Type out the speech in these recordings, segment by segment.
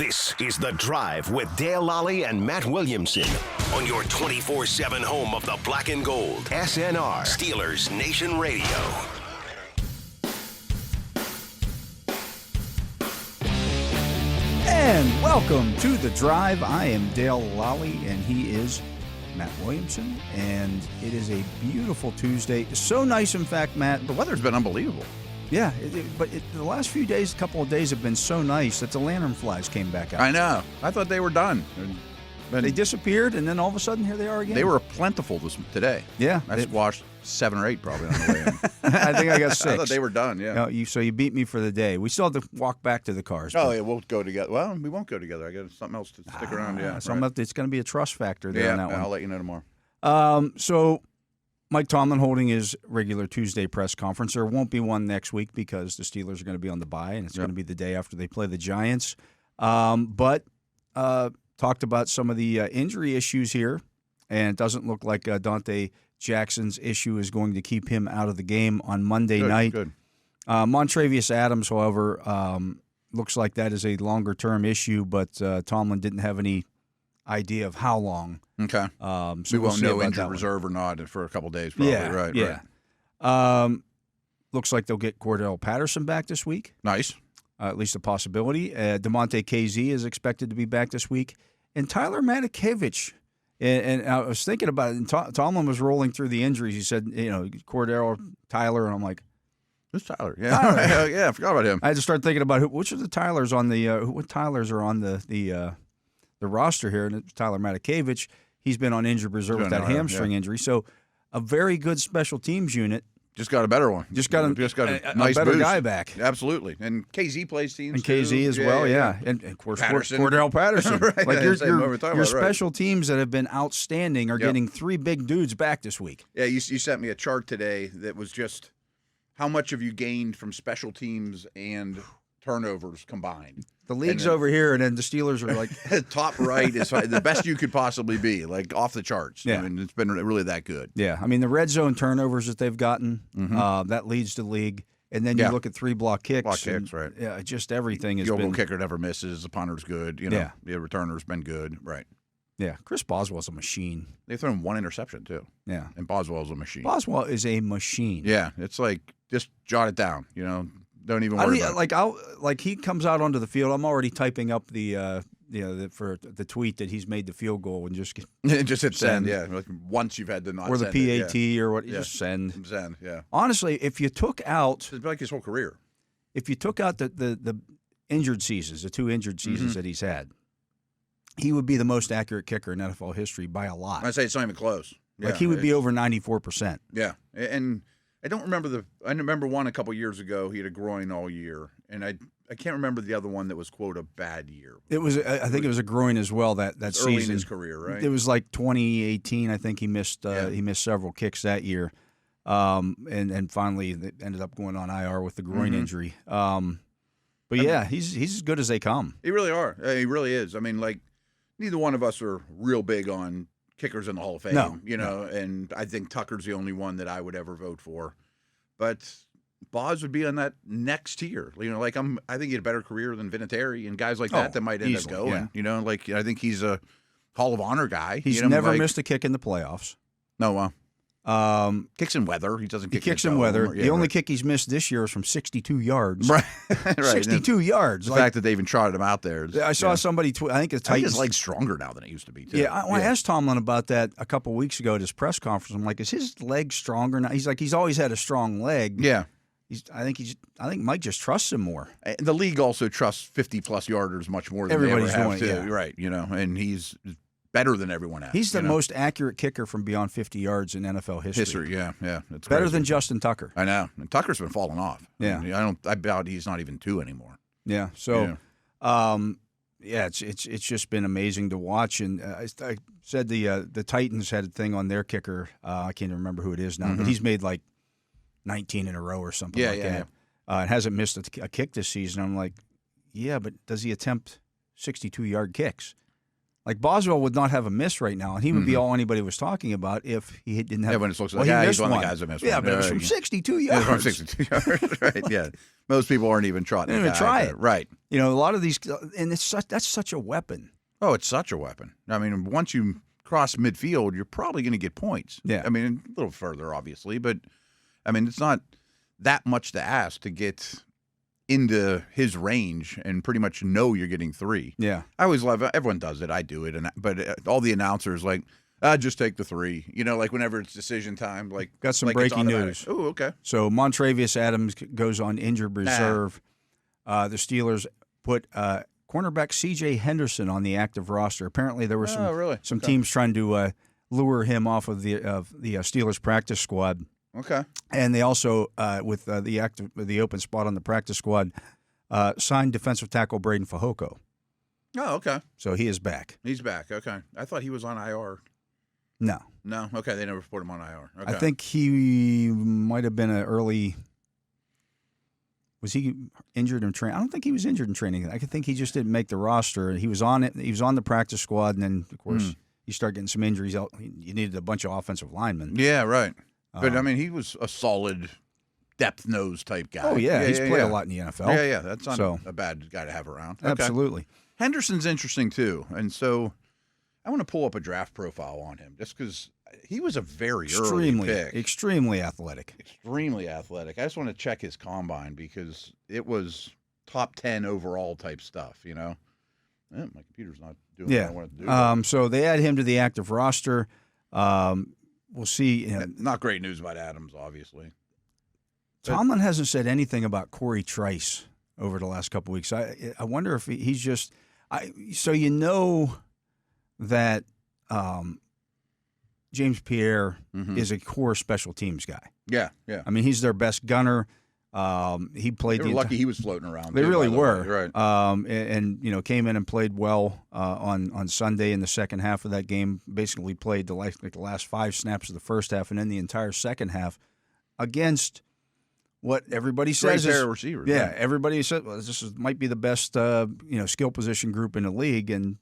This is The Drive with Dale Lolley and Matt Williamson on your 24/7 home of the black and gold. SNR, Steelers Nation Radio. And welcome to The Drive. I am Dale Lolley, and he is Matt Williamson. And it is a beautiful Tuesday. So nice, in fact, Matt. The weather's been unbelievable. Yeah, but the last few days, a couple of days have been so nice that the lanternflies came back out. I know. I thought they were done. But they disappeared, and then all of a sudden, here they are again. They were plentiful today. Yeah. I squashed 7 or 8 probably on the way in. I think I got 6. I thought they were done, yeah. No, so you beat me for the day. We still have to walk back to the cars. Oh, yeah, we'll go together. Well, we won't go together. I got something else to stick around, yeah. So it's going to be a trust factor there on that one. I'll let you know tomorrow. So Mike Tomlin holding his regular Tuesday press conference. There won't be one next week because the Steelers are going to be on the bye, and it's going to be the day after they play the Giants. But talked about some of the injury issues here, and it doesn't look like Dante Jackson's issue is going to keep him out of the game on Monday night. Good. Montravius Adams, however, looks like that is a longer-term issue, but Tomlin didn't have any idea of how long. Okay. So we won't know injured one. reserve or not for a couple of days probably. Right. Looks like they'll get Cordell Patterson back this week. Nice. At least a possibility. DeMonte KZ is expected to be back this week. And Tyler Matakevich. And I was thinking about it, and Tomlin was rolling through the injuries. He said, Cordell, Tyler, and I'm like, who's Tyler? Yeah, Tyler. yeah, I forgot about him. I had to start thinking about which of the Tylers on what Tylers are on the roster here, and it's Tyler Matakevich. He's been on injured reserve with that hamstring injury. So a very good special teams unit. Just got a better one. Just got a nice better boost. guy back. Absolutely. And KZ plays teams. And KZ as well, yeah. And of course, Cordell Patterson. Right. Like your your special teams that have been outstanding are getting 3 big dudes back this week. Yeah, you sent me a chart today that was just how much have you gained from special teams and turnovers combined. The league's over here, and then the Steelers are like top right is the best you could possibly be, like off the charts. Yeah. I mean, it's been really that good. Yeah, I mean the red zone turnovers that they've gotten, that leads the league, and then you look at 3 block kicks. Block kicks, right? Yeah, just everything has Field been. goal kicker never misses. The punter's good. The returner's been good. Right. Yeah, Chris Boswell's a machine. They've thrown 1 interception too. Yeah, and Boswell's a machine. Boswell is a machine. Yeah, it's like just jot it down. Don't even worry about it. Like he comes out onto the field, I'm already typing up the for the tweet that he's made the field goal and just hit send. Yeah, like once you've had to not or the send PAT it, or what, you just send. Send, yeah. Honestly, if you took out, it's like his whole career. If you took out the injured seasons, the 2 injured seasons that he's had, he would be the most accurate kicker in NFL history by a lot. I say it's not even close. Like he would be over 94%. Yeah, and I don't remember I remember one a couple years ago. He had a groin all year, and I can't remember the other one that was quote a bad year. It was I think it was a groin as well that season. Early in his career, right? It was like 2018. I think he missed several kicks that year, and finally they ended up going on IR with the groin injury. But he's as good as they come. He really are. He really is. I mean, like neither one of us are real big on kickers in the Hall of Fame, and I think Tucker's the only one that I would ever vote for. But Boz would be on that next tier. I think he had a better career than Vinatieri and guys like that might end up going. Yeah. I think he's a Hall of Honor guy. He's never missed a kick in the playoffs. No, kicks in weather. He doesn't kick. He kicks in weather. The only kick he's missed this year is from 62 yards. Right, 62 yards. The fact that they even trotted him out there. I saw somebody tweet. I think the Titans. His leg's stronger now than it used to be. Too. Yeah, I asked Tomlin about that a couple weeks ago at his press conference. I'm like, is his leg stronger now? He's like, he's always had a strong leg. Yeah. I think Mike just trusts him more. The league also trusts 50-plus yarders much more than everybody's they ever have doing too. Yeah. Right, and he's better than everyone else. He's the most accurate kicker from beyond 50 yards in NFL history. Yeah. It's better crazy. than Justin Tucker. I know. And Tucker's been falling off. Yeah. I doubt he's not even 2 anymore. Yeah. So, it's just been amazing to watch. And I said the Titans had a thing on their kicker. I can't remember who it is now, but he's made like 19 in a row or something like that. And hasn't missed a kick this season. I'm like, yeah, but does he attempt 62-yard kicks? Like Boswell would not have a miss right now, and he would be all anybody was talking about if he didn't have. Yeah, when it looks like he's one of the guys that missed one. Yeah, but it was from 62 yards. From 62 yards, right? Yeah, most people aren't even trotting. They didn't even try it, right? You know, a lot of these, and that's such a weapon. Oh, it's such a weapon. I mean, once you cross midfield, you're probably going to get points. Yeah, I mean, a little further, obviously, but I mean, it's not that much to ask to get into his range and pretty much know you're getting 3. Yeah. I always love it. Everyone does it. I do it. But all the announcers like, just take the 3. You know, like whenever it's decision time. Like got some like breaking news. Oh, okay. So Montravius Adams goes on injured reserve. The Steelers put cornerback C.J. Henderson on the active roster. Apparently there were some teams trying to lure him off of the Steelers practice squad. Okay. And they also, with the open spot on the practice squad, signed defensive tackle Braden Fajoko. Oh, okay. So he is back. He's back. Okay. I thought he was on IR. No. No? Okay. They never put him on IR. Okay. I think he might have been an early. Was he injured in training? I don't think he was injured in training. I think he just didn't make the roster. He was on it. He was on the practice squad, and then, of course, you start getting some injuries. You needed a bunch of offensive linemen. Yeah, right. But, I mean, he was a solid depth nose type guy. Oh, yeah. He's played a lot in the NFL. Yeah. That's not a bad guy to have around. Okay. Absolutely. Henderson's interesting, too. And so I want to pull up a draft profile on him just because he was a very early pick. Extremely athletic. Extremely athletic. I just want to check his combine because it was top 10 overall type stuff, you know? My computer's not doing what I want it to do. So they add him to the active roster. We'll see. Not great news about Adams, obviously. Tomlin hasn't said anything about Corey Trice over the last couple of weeks. I wonder if he's just so you know that James Pierre is a core special teams guy. Yeah. I mean, he's their best gunner. He played. They were lucky he was floating around. They really were, right? And you know, came in and played well on Sunday in the second half of that game. Basically, played the last 5 snaps of the first half, and then the entire second half against what everybody says is receivers. Yeah, right. everybody said might be the best skill position group in the league, and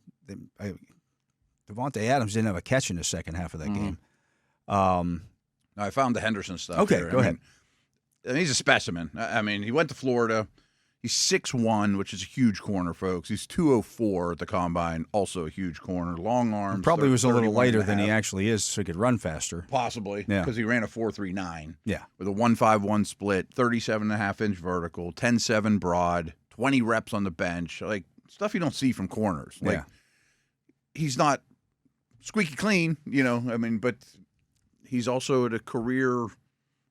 Devontae Adams didn't have a catch in the second half of that game. I found the Henderson stuff. Okay, here. go ahead. I mean, he's a specimen. I mean, he went to Florida. He's 6'1", which is a huge corner, folks. He's 204 at the combine, also a huge corner. Long arms. Probably was a little lighter than he actually is, so he could run faster. Possibly, because he ran a 4.39. Yeah. With a 1.51 split, 37.5-inch vertical, 10.7 broad, 20 reps on the bench, like stuff you don't see from corners. Like, he's not squeaky clean, you know. I mean, but he's also at a career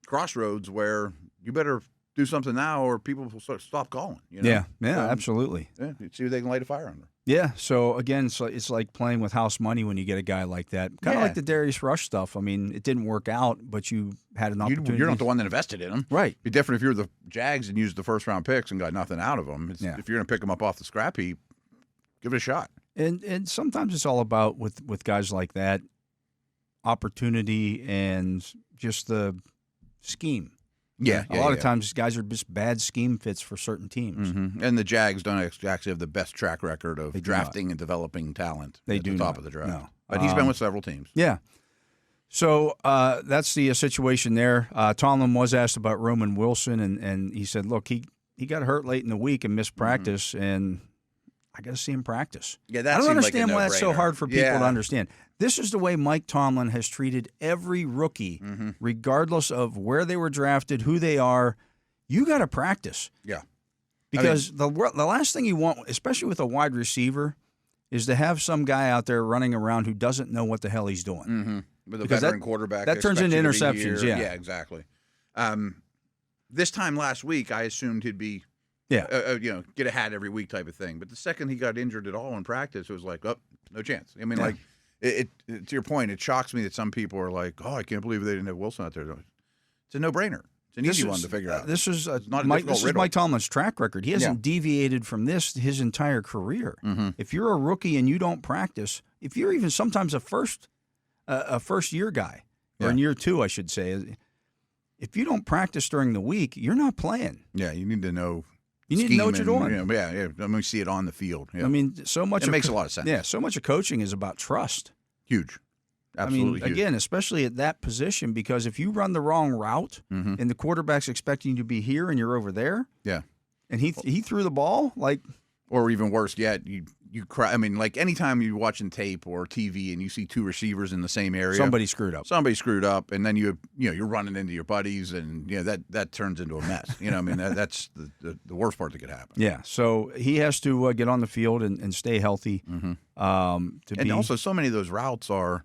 crossroads where you better do something now or people will stop calling. You know? Yeah, absolutely. Yeah, see what they can light a fire under. Yeah, so again, it's like playing with house money when you get a guy like that. Kind of like the Darius Rush stuff. I mean, it didn't work out, but you had an opportunity. You're not the one that invested in him. Right. It'd be different if you're the Jags and used the first-round picks and got nothing out of them. If you're going to pick them up off the scrap heap, give it a shot. And sometimes it's all about, with guys like that, opportunity and just the scheme. Yeah, a lot of times guys are just bad scheme fits for certain teams. And the Jags don't actually have the best track record of drafting and developing talent at the top of the draft. No. But he's been with several teams. Yeah. So that's the situation there. Tomlin was asked about Roman Wilson, and he said, look, he got hurt late in the week and missed practice, and I got to see him practice. Yeah, that I don't seemed understand like a why that's so no-brainer. hard for people to understand. This is the way Mike Tomlin has treated every rookie, regardless of where they were drafted, who they are. You got to practice. Yeah. Because the last thing you want, especially with a wide receiver, is to have some guy out there running around who doesn't know what the hell he's doing. With a veteran quarterback. That turns into interceptions, Yeah, exactly. This time last week, I assumed he'd be get a hat every week type of thing. But the second he got injured at all in practice, it was like, oh, no chance. I mean, like, it to your point, it shocks me that some people are like, oh, I can't believe they didn't have Wilson out there. It's a no-brainer. It's an easy one to figure out. This is not a difficult riddle. Mike Tomlin's track record. He hasn't deviated from this his entire career. If you're a rookie and you don't practice, if you're even sometimes a first-year guy, or in year 2, I should say, if you don't practice during the week, you're not playing. Yeah, you need to know You need to know what you're doing. Let me see it on the field. Yeah. I mean, so much. It makes a lot of sense. Yeah, so much of coaching is about trust. Huge. Absolutely huge. Again, especially at that position, because if you run the wrong route and the quarterback's expecting you to be here and you're over there, and he threw the ball or even worse yet, you cry. I mean, like anytime you're watching tape or TV and you see two receivers in the same area, somebody screwed up, and then you're running into your buddies, and that turns into a mess. I mean that's the worst part that could happen. Yeah, so he has to get on the field and stay healthy. Also, so many of those routes are.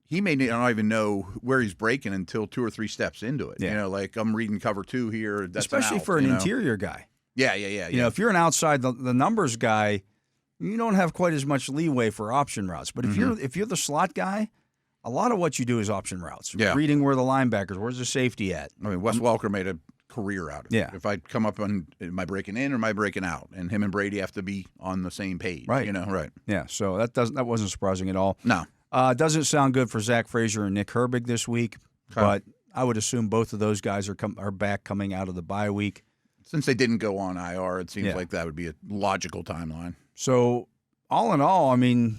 He may not even know where he's breaking until 2 or 3 steps into it. Yeah. Like I'm reading cover 2 here. That's especially for an interior guy. Yeah. If you're an outside the numbers guy, you don't have quite as much leeway for option routes. But if you're the slot guy, a lot of what you do is option routes. Yeah. Reading where the linebackers, where's the safety at? I mean, Wes Welker made a career out of it. Yeah. If I come up on, am I breaking in or am I breaking out? And him and Brady have to be on the same page. Right. Right. Yeah. So that wasn't surprising at all. No. Doesn't sound good for Zach Frazier and Nick Herbig this week, but I would assume both of those guys are back coming out of the bye week. Since they didn't go on IR, it seems like that would be a logical timeline. So, all in all, I mean,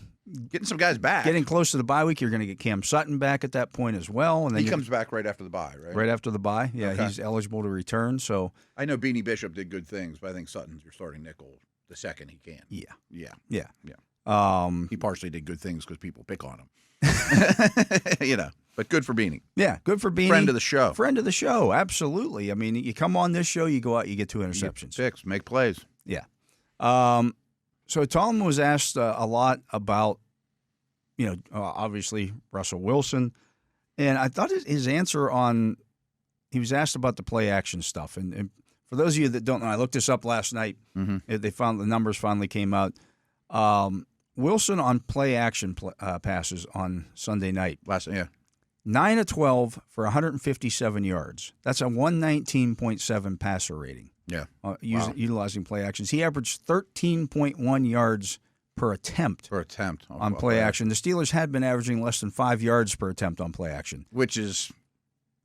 getting some guys back. Getting close to the bye week, you're going to get Cam Sutton back at that point as well. And then he comes back right after the bye, right? Right after the bye. Yeah, okay. He's eligible to return. So I know Beanie Bishop did good things, but I think Sutton's your starting nickel the second he can. Yeah. He partially did good things because people pick on him. But good for Beanie. Yeah, good for Beanie. Friend of the show. Friend of the show, absolutely. I mean, you come on this show, you go out, you get 2 interceptions. Picks, make plays. Yeah. So Tomlin was asked a lot about, obviously Russell Wilson. And I thought his answer he was asked about the play action stuff. And for those of you that don't know, I looked this up last night. They found the numbers finally came out. Wilson on play action passes on Sunday night. 9 of 12 for 157 yards. That's a 119.7 passer rating. Yeah. Utilizing play actions. He averaged 13.1 yards per attempt. On play action. The Steelers had been averaging less than 5 yards per attempt on play action, which is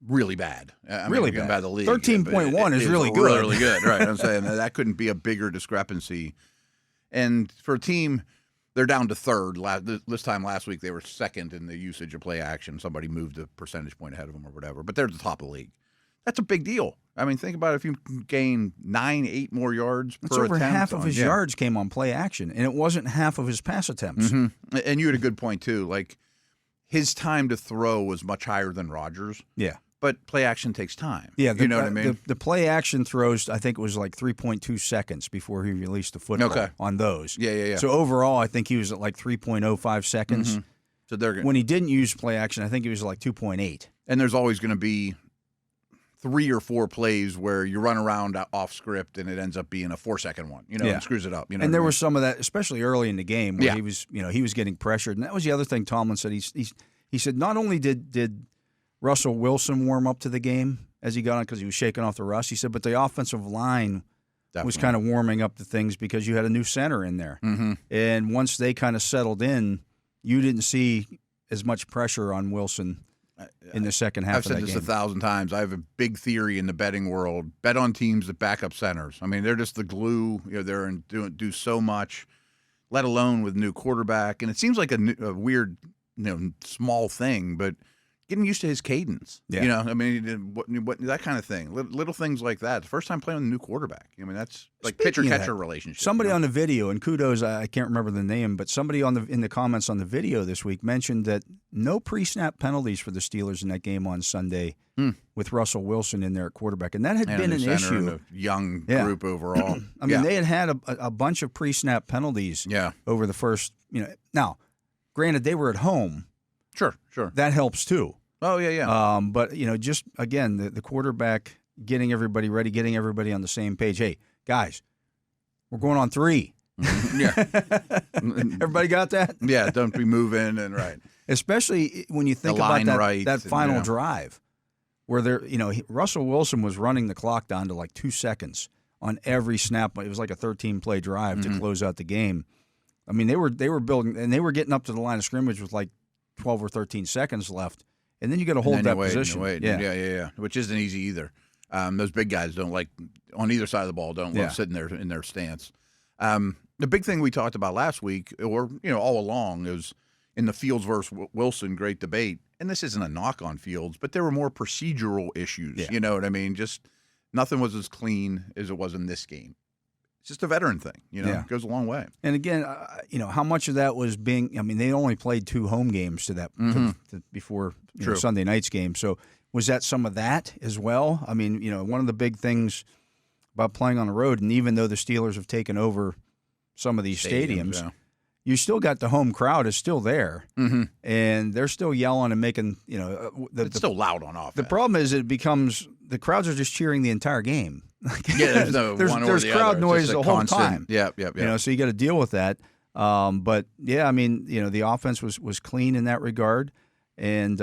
really bad. Really bad. By the league. 13.1 is really good. Really good. Right. I'm saying that couldn't be a bigger discrepancy. And for a team, they're down to third. This time last week, they were second in the usage of play action. Somebody moved a percentage point ahead of them or whatever. But they're at the top of the league. That's a big deal. I mean, think about it. If you gain 8 more yards per attempt. Over half of his yards came on play action, and it wasn't half of his pass attempts. And you had a good point, too. Like, his time to throw was much higher than Rodgers. Yeah. But play action takes time. Yeah, you know what I mean? The play action throws, I think it was like 3.2 seconds before he released the football on those. Yeah. So overall, I think he was at like 3.05 seconds. So when he didn't use play action, I think he was like 2.8. And there's always going to be 3 or 4 plays where you run around off script and it ends up being a 4-second one, and screws it up. And there was some of that, especially early in the game, where he was, he was getting pressured. And that was the other thing Tomlin said. He said not only did Russell Wilson warm up to the game as he got on because he was shaking off the rust, he said, but the offensive line was kind of warming up to things because you had a new center in there. And once they kind of settled in, you didn't see as much pressure on Wilson in the second half of that game. I've said this 1,000 times. I have a big theory in the betting world. Bet on teams that back up centers. I mean, they're just the glue. They're do so much, let alone with new quarterback. And it seems like a weird, small thing, but getting used to his cadence. Yeah. I mean, what that kind of thing. Little things like that. The first time playing with a new quarterback. I mean, that's like pitcher-catcher relationship. Somebody on the video, and kudos, I can't remember the name, but somebody in the comments on the video this week mentioned that no pre-snap penalties for the Steelers in that game on Sunday with Russell Wilson in there at quarterback. And that had been an issue. And a young group overall. I mean, they had a bunch of pre-snap penalties over the first, Now, granted, they were at home. Sure. That helps too. Oh, yeah. But, just, again, the quarterback getting everybody ready, getting everybody on the same page. Hey, guys, we're going on 3. Everybody got that? Yeah, don't be moving and right. Especially when you think about that final drive where Russell Wilson was running the clock down to like 2 seconds on every snap. It was like a 13-play drive to close out the game. I mean, they were building, and they were getting up to the line of scrimmage with like 12 or 13 seconds left. And then you got to hold that position. Yeah. Which isn't easy either. Those big guys don't like on either side of the ball don't love sitting there in their stance. The big thing we talked about last week, or all along, is in the Fields versus Wilson great debate. And this isn't a knock on Fields, but there were more procedural issues. Yeah. You know what I mean? Just nothing was as clean as it was in this game. It's just a veteran thing. It goes a long way. And again, how much of that was being? I mean, they only played 2 home games before Sunday night's game. So was that some of that as well? I mean, one of the big things about playing on the road, and even though the Steelers have taken over some of these stadiums, you still got the home crowd is still there, and they're still yelling and making it's still loud on offense. The problem is it becomes the crowds are just cheering the entire game. There's no one or there's the crowd other. noise the whole constant, time. Yeah. So you got to deal with that. But yeah, I mean, the offense was clean in that regard, and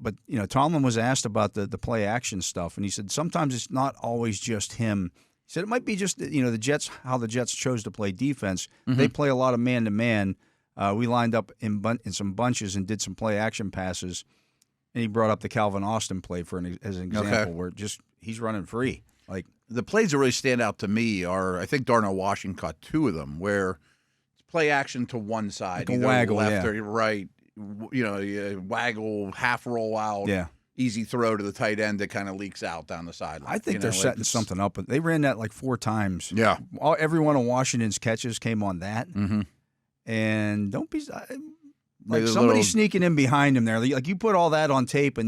but Tomlin was asked about the play action stuff, and he said sometimes it's not always just him. He said it might be just the Jets, how the Jets chose to play defense. They play a lot of man to man. We lined up in some bunches and did some play action passes, and he brought up the Calvin Austin play as an example where he's running free. Like the plays that really stand out to me are, I think Darnell Washington caught 2 of them where it's play action to one side, like a waggle, left or right. Waggle, half roll out, easy throw to the tight end that kind of leaks out down the sideline. I think they're setting something up. They ran that like 4 times. Yeah, every one of Washington's catches came on that, and don't be like somebody sneaking in behind him there. Like you put all that on tape, and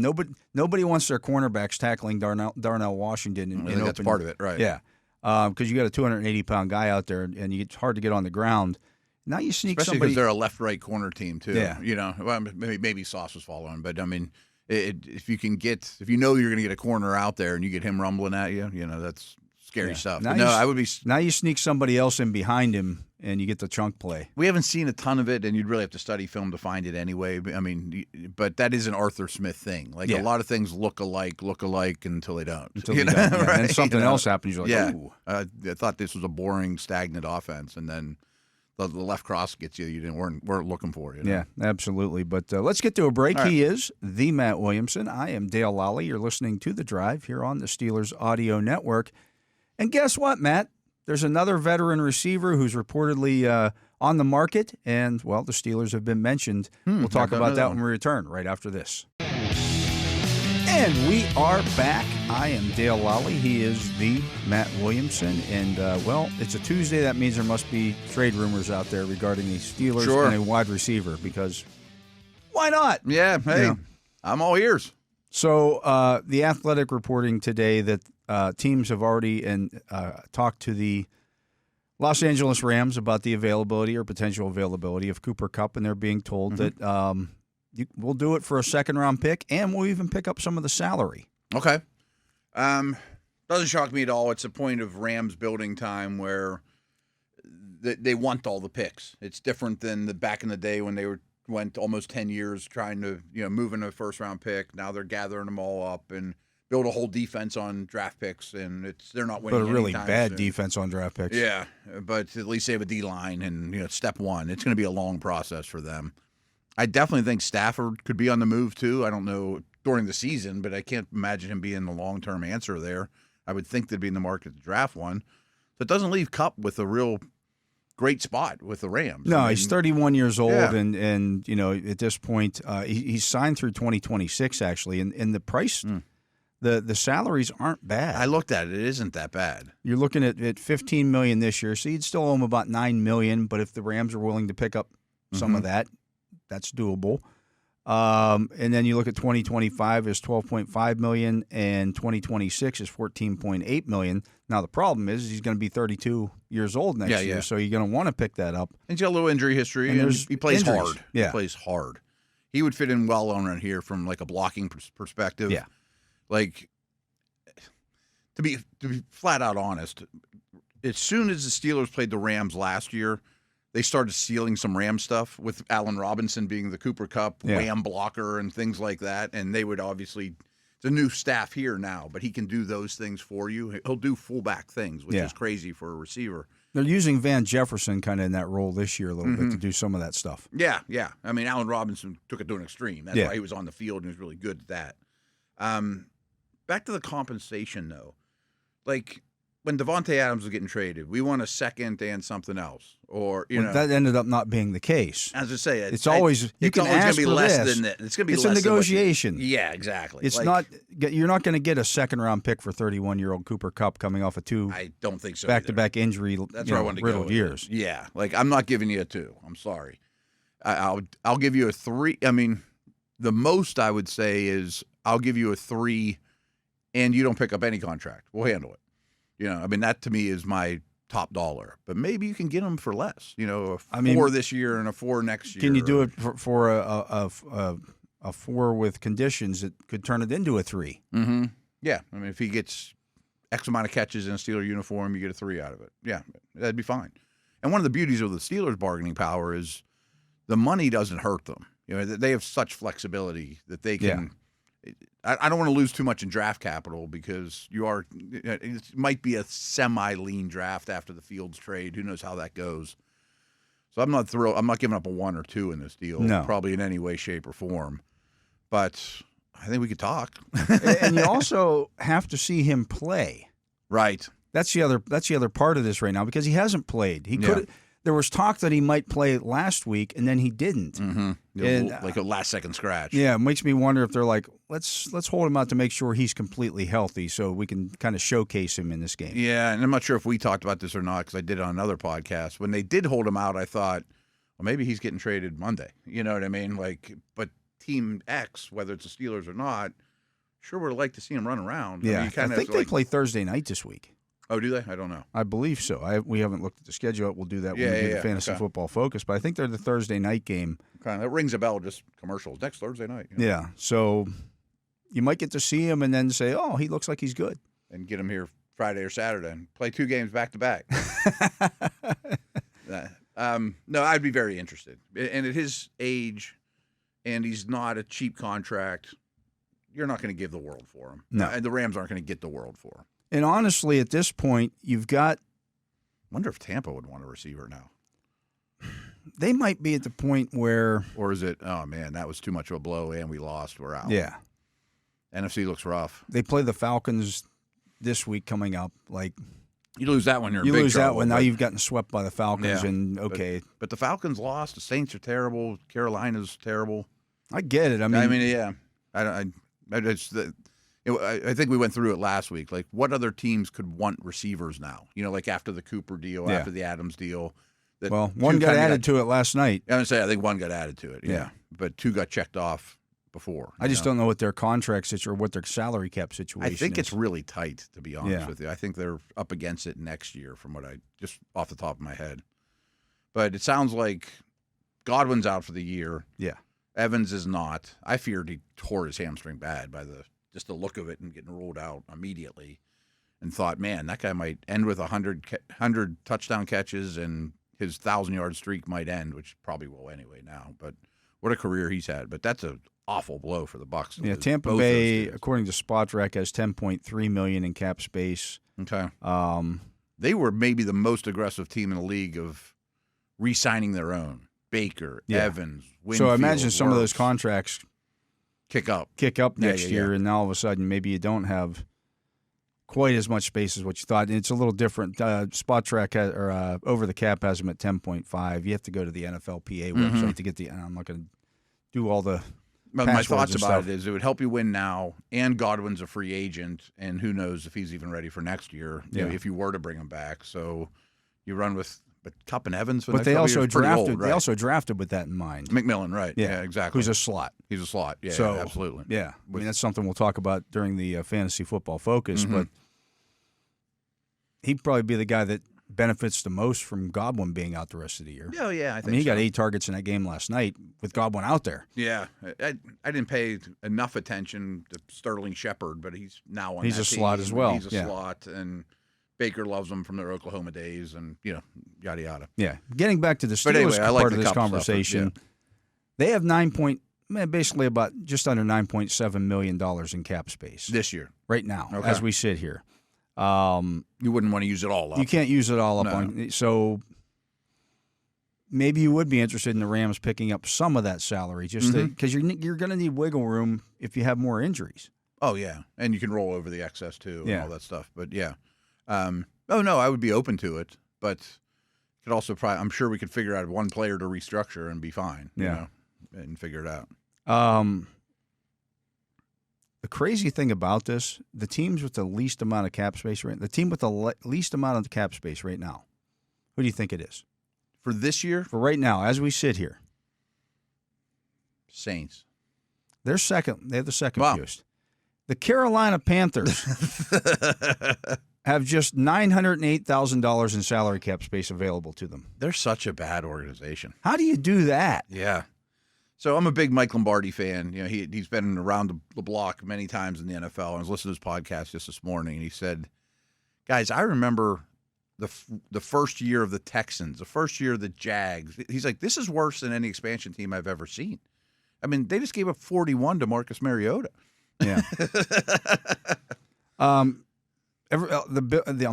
nobody wants their cornerbacks tackling Darnell Washington. That's part of it, right? Yeah, because you got a 280-pound guy out there, and it's hard to get on the ground. Now you sneak especially somebody. because they're a left-right corner team too. Yeah. Well, maybe Sauce was following, but I mean, if you know you're going to get a corner out there and you get him rumbling at you, that's scary stuff. Now you sneak somebody else in behind him and you get the chunk play. We haven't seen a ton of it, and you'd really have to study film to find it anyway. I mean, but that is an Arthur Smith thing. Like a lot of things look alike until they don't. Right? And something else happens. You're like, ooh. I thought this was a boring, stagnant offense, and then the left cross gets you weren't looking for. Yeah, absolutely. But let's get to a break. Right. He is the Matt Williamson. I am Dale Lolley. You're listening to The Drive here on the Steelers Audio Network. And guess what, Matt? There's another veteran receiver who's reportedly on the market, and, well, the Steelers have been mentioned. We'll talk about that when we return right after this. And we are back. I am Dale Lolley. He is the Matt Williamson. And, well, it's a Tuesday. That means there must be trade rumors out there regarding the Steelers and a wide receiver, because why not? Yeah, hey, I'm all ears. So the Athletic reporting today that teams have already talked to the Los Angeles Rams about the availability or potential availability of Cooper Kupp, and they're being told that we'll do it for a second-round pick, and we'll even pick up some of the salary. Okay. Doesn't shock me at all. It's a point of Rams building time where they want all the picks. It's different than back in the day when they went almost 10 years trying to move in a first-round pick. Now they're gathering them all up and build a whole defense on draft picks, and they're not winning. But a really bad soon. Defense on draft picks. Yeah, but at least they have a D-line, and step one. It's going to be a long process for them. I definitely think Stafford could be on the move too. I don't know during the season, but I can't imagine him being the long-term answer there. I would think they'd be in the market to draft one. So it doesn't leave Kupp with a real great spot with the Rams. No, he's 31 years old, and at this point, he's signed through 2026 actually, and the price. The salaries aren't bad. I looked at it; it isn't that bad. You're looking at $15 million this year, so you'd still owe him about $9 million. But if the Rams are willing to pick up some of that, that's doable. And then you look at 2025 is $12.5 million, and 2026 is $14.8 million. Now the problem is he's going to be 32 years old next year, so you're going to want to pick that up. And he's got a little injury history, and he plays hard. Yeah. He plays hard. He would fit in well on here from like a blocking perspective. Yeah. Like, to be flat out honest, as soon as the Steelers played the Rams last year, they started stealing some Ram stuff with Allen Robinson being the Cooper Kupp wham blocker and things like that. And they would obviously, it's a new staff here now, but he can do those things for you. He'll do fullback things, which is crazy for a receiver. They're using Van Jefferson kind of in that role this year a little bit to do some of that stuff. Yeah. I mean, Allen Robinson took it to an extreme. That's why he was on the field and he was really good at that. back to the compensation, though. Like, when Devontae Adams was getting traded, we won a second and something else. Or, that ended up not being the case. As I say, it's always you it's can always ask be for less this. than that. It's going to be it's less a negotiation. Yeah, exactly. It's not. You're not going to get a second-round pick for 31-year-old Cooper Kupp coming off of two. I don't think so. Back-to-back injury. That's where I wanted to riddled go years. Yeah, like I'm not giving you a 2. I'm sorry. I'll give you a 3. I mean, the most I would say is I'll give you a 3, and you don't pick up any contract. We'll handle it. I mean, that to me is my top dollar. But maybe you can get them for less. A 4 this year and a 4 next year. Can you do it for a 4 with conditions that could turn it into a 3? Mm-hmm. Yeah. I mean, if he gets X amount of catches in a Steeler uniform, you get a 3 out of it. Yeah, that'd be fine. And one of the beauties of the Steelers' bargaining power is the money doesn't hurt them. They have such flexibility that they can. Yeah. I don't want to lose too much in draft capital because it might be a semi-lean draft after the Fields trade. Who knows how that goes? So I'm not thrilled. I'm not giving up a 1 or 2 in this deal, probably in any way, shape, or form. But I think we could talk. And you also have to see him play. Right. That's the other part of this right now because he hasn't played. He could. There was talk that he might play last week, and then he didn't. Mm-hmm. And, like a last-second scratch. Yeah, it makes me wonder if they're like, let's hold him out to make sure he's completely healthy so we can kind of showcase him in this game. Yeah, and I'm not sure if we talked about this or not because I did it on another podcast. When they did hold him out, I thought, well, maybe he's getting traded Monday. You know what I mean? But Team X, whether it's the Steelers or not, sure would like to see him run around. Yeah, I think they play Thursday night this week. Oh, do they? I don't know. I believe so. We haven't looked at the schedule. We'll do that when we do the fantasy football focus. But I think they're the Thursday night game. That rings a bell, just commercials. Next Thursday night. Yeah. So you might get to see him and then say, oh, he looks like he's good. And get him here Friday or Saturday and play 2 games back-to-back. No, I'd be very interested. And at his age, and he's not a cheap contract, you're not going to give the world for him. No. And the Rams aren't going to get the world for him. And honestly, at this point, you've got. I wonder if Tampa would want a receiver now. They might be at the point where. Or is it, oh, man, that was too much of a blow and we lost. We're out. Yeah. NFC looks rough. They play the Falcons this week coming up. You lose that one, you're in big trouble. You lose that one, now you've gotten swept by the Falcons. Yeah, But the Falcons lost. The Saints are terrible. Carolina's terrible. I get it. I think we went through it last week. What other teams could want receivers now? After the Cooper deal, after the Adams deal. One got added to it last night. I think one got added to it. Yeah. But 2 got checked off before. I just don't know what their contract situation or what their salary cap situation is. I think it's really tight, to be honest with you. I think they're up against it next year from what just off the top of my head. But it sounds like Godwin's out for the year. Yeah. Evans is not. I feared he tore his hamstring bad by just the look of it and getting ruled out immediately, and thought, man, that guy might end with 100 touchdown catches and his 1,000-yard streak might end, which probably will anyway now. But what a career he's had. But that's an awful blow for the Bucs. Yeah, Tampa Bay, according to Spotrac, has $10.3 million in cap space. Okay. They were maybe the most aggressive team in the league of re-signing their own. Baker, Evans, Winfield. So I imagine some of those contracts kick up next year, and now all of a sudden maybe you don't have quite as much space as what you thought. And it's a little different. Spotrac or Over the Cap has them at 10.5. You have to go to the NFLPA website to get the. I'm not going to do all the. My thoughts about it is it would help you win now, and Godwin's a free agent, and who knows if he's even ready for next year. If you were to bring him back, so you run with. But Kupp and Evans for the next couple years, drafted. Old, right? They also drafted with that in mind. McMillan, right? Yeah, exactly. Who's a slot? He's a slot. Yeah, so, absolutely. Yeah, I mean that's something we'll talk about during the fantasy football focus. But he'd probably be the guy that benefits the most from Godwin being out the rest of the year. Oh yeah, I think he got 8 targets in that game last night with Godwin out there. Yeah, I didn't pay enough attention to Sterling Shepard, but he's now on. He's that a team. slot as well. He's a slot and. Baker loves them from their Oklahoma days, and yada yada. Yeah, getting back to the Steelers part of this conversation, they have basically about just under $9.7 million in cap space this year, right now, as we sit here. You wouldn't want to use it all up. You can't use it all up so maybe you would be interested in the Rams picking up some of that salary, just because you're going to need wiggle room if you have more injuries. Oh, yeah. And you can roll over the excess, too, Yeah. and all that stuff. But, yeah. No, I would be open to it. But could also probably, I'm sure we could figure out one player to restructure and be fine. Yeah. You know, and figure it out. The crazy thing about this, the teams with the least amount of cap space the team with the least amount of cap space right now, who do you think it is? For this year? For right now, as we sit here. Saints. They're second. They have the second Wow. fewest. The Carolina Panthers have just $908,000 in salary cap space available to them. They're such a bad organization. How do you do that? Yeah. So I'm a big Mike Lombardi fan. You know, he's been around the block many times in the NFL. And I was listening to his podcast just this morning, and he said, "Guys, I remember the first year of the Texans, the first year of the Jags. He's like, this is worse than any expansion team I've ever seen. I mean, they just gave up 41 to Marcus Mariota." Yeah. I'm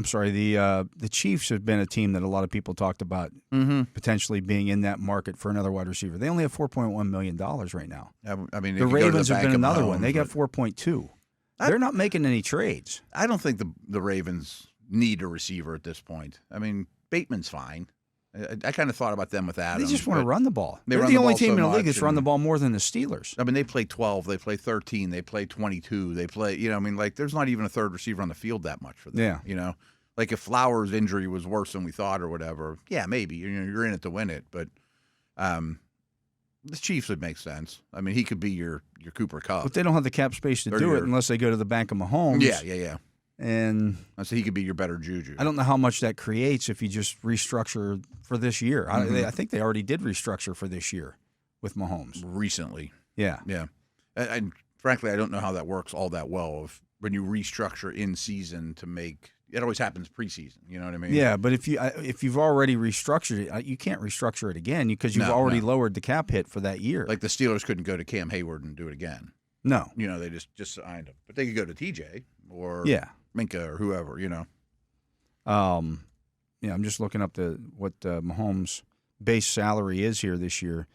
sorry. The Chiefs have been a team that a lot of people talked about potentially being in that market for another wide receiver. They only have $4.1 million right now. I mean, the Ravens have been another one. They got 4.2. They're not making any trades. I don't think the Ravens need a receiver at this point. I mean, Bateman's fine. I kind of thought about them with Adams. They just want to run the ball. They're run the the only ball team so in the league that's much, run the and- ball more than the Steelers. I mean, they play 12, they play 13, they play 22, they play, you know, I mean, like, there's not even a third receiver on the field that much for them. Yeah. You know, like if Flowers' injury was worse than we thought or whatever, yeah, maybe. You're in it to win it. But the Chiefs would make sense. I mean, he could be your Cooper Kupp. But they don't have the cap space to do it unless they go to the bank of Mahomes. Yeah. And So he could be your better Juju. I don't know how much that creates if you just restructure for this year. I think they already did restructure for this year with Mahomes. Recently. Yeah. Yeah. And frankly, I don't know how that works all that well. When you restructure in season to make it always happens preseason. You know what I mean? Yeah, but if you've already restructured it, you can't restructure it again because you've already lowered the cap hit for that year. Like the Steelers couldn't go to Cam Hayward and do it again. No. You know, they just signed him. But they could go to TJ or Minka or whoever, you know. Yeah, I'm just looking up what Mahomes' base salary is here this year.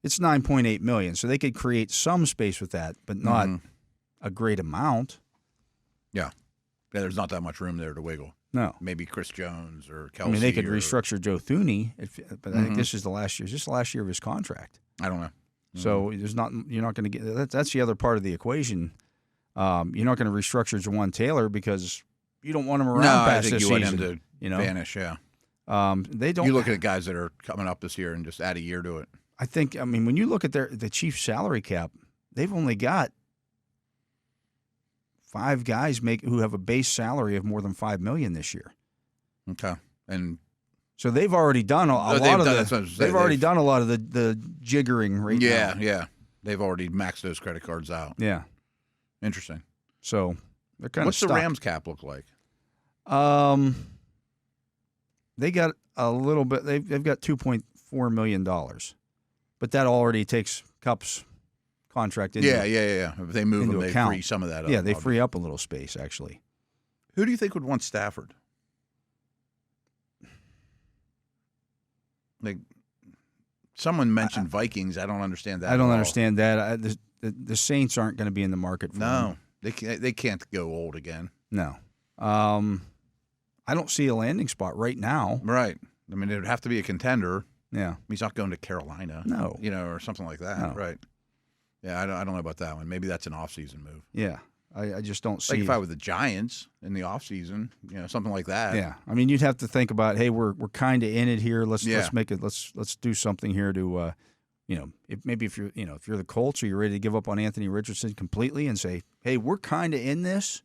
It's $9.8 million, so they could create some space with that, but not a great amount. Yeah, there's not that much room there to wiggle. No. Maybe Chris Jones or Kelsey. I mean, they could restructure Joe Thuney, but I think this is the last year. Is this the last year of his contract? I don't know. So you're not going to get that's the other part of the equation. You're not going to restructure Jawan Taylor because you don't want him around past this season. I think you want him to vanish. Yeah. They don't. You look at guys that are coming up this year and just add a year to it. I mean, when you look at the Chiefs' salary cap, they've only got 5 guys who have a base salary of more than $5 million this year. Okay, and so they've already done a lot of the jiggering right now. Yeah, they've already maxed those credit cards out. Yeah, interesting. So they're kind of What's the Rams cap look like? They got a little bit. They've got $2.4 million, but that already takes Kupp's contract into Yeah. If they move them, they account. free some of that up. Yeah, they free up a little space, actually. Who do you think would want Stafford? Like, someone mentioned Vikings. I don't understand that. I don't understand that. The Saints aren't going to be in the market for him. They can't go old again. No. I don't see a landing spot right now. Right. I mean, it would have to be a contender. Yeah. He's not going to Carolina. No. Or something like that. No. Right. Yeah, I don't know about that one. Maybe that's an off-season move. Yeah. I just don't see. Like if I were the Giants in the offseason, something like that. Yeah. I mean, you'd have to think about, hey, we're kind of in it here. Let's make it. Let's do something here to, if you're the Colts or you're ready to give up on Anthony Richardson completely and say, hey, we're kind of in this.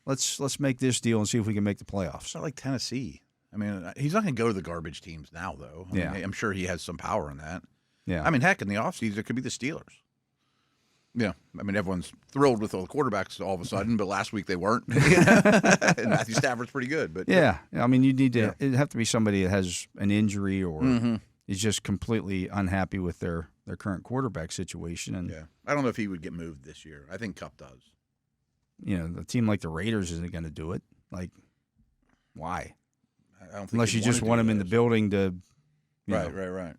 Let's make this deal and see if we can make the playoffs. It's not like Tennessee. I mean, he's not going to go to the garbage teams now, though. I mean, I'm sure he has some power in that. Yeah. I mean, heck, in the offseason, it could be the Steelers. Yeah. I mean, everyone's thrilled with all the quarterbacks all of a sudden, but last week they weren't. And Matthew Stafford's pretty good. But yeah. I mean, you need to it'd have to be somebody that has an injury or is just completely unhappy with their current quarterback situation. And I don't know if he would get moved this year. I think Kupp does. A team like the Raiders isn't going to do it. Like, why? I don't think unless you just want him in the building to, Right.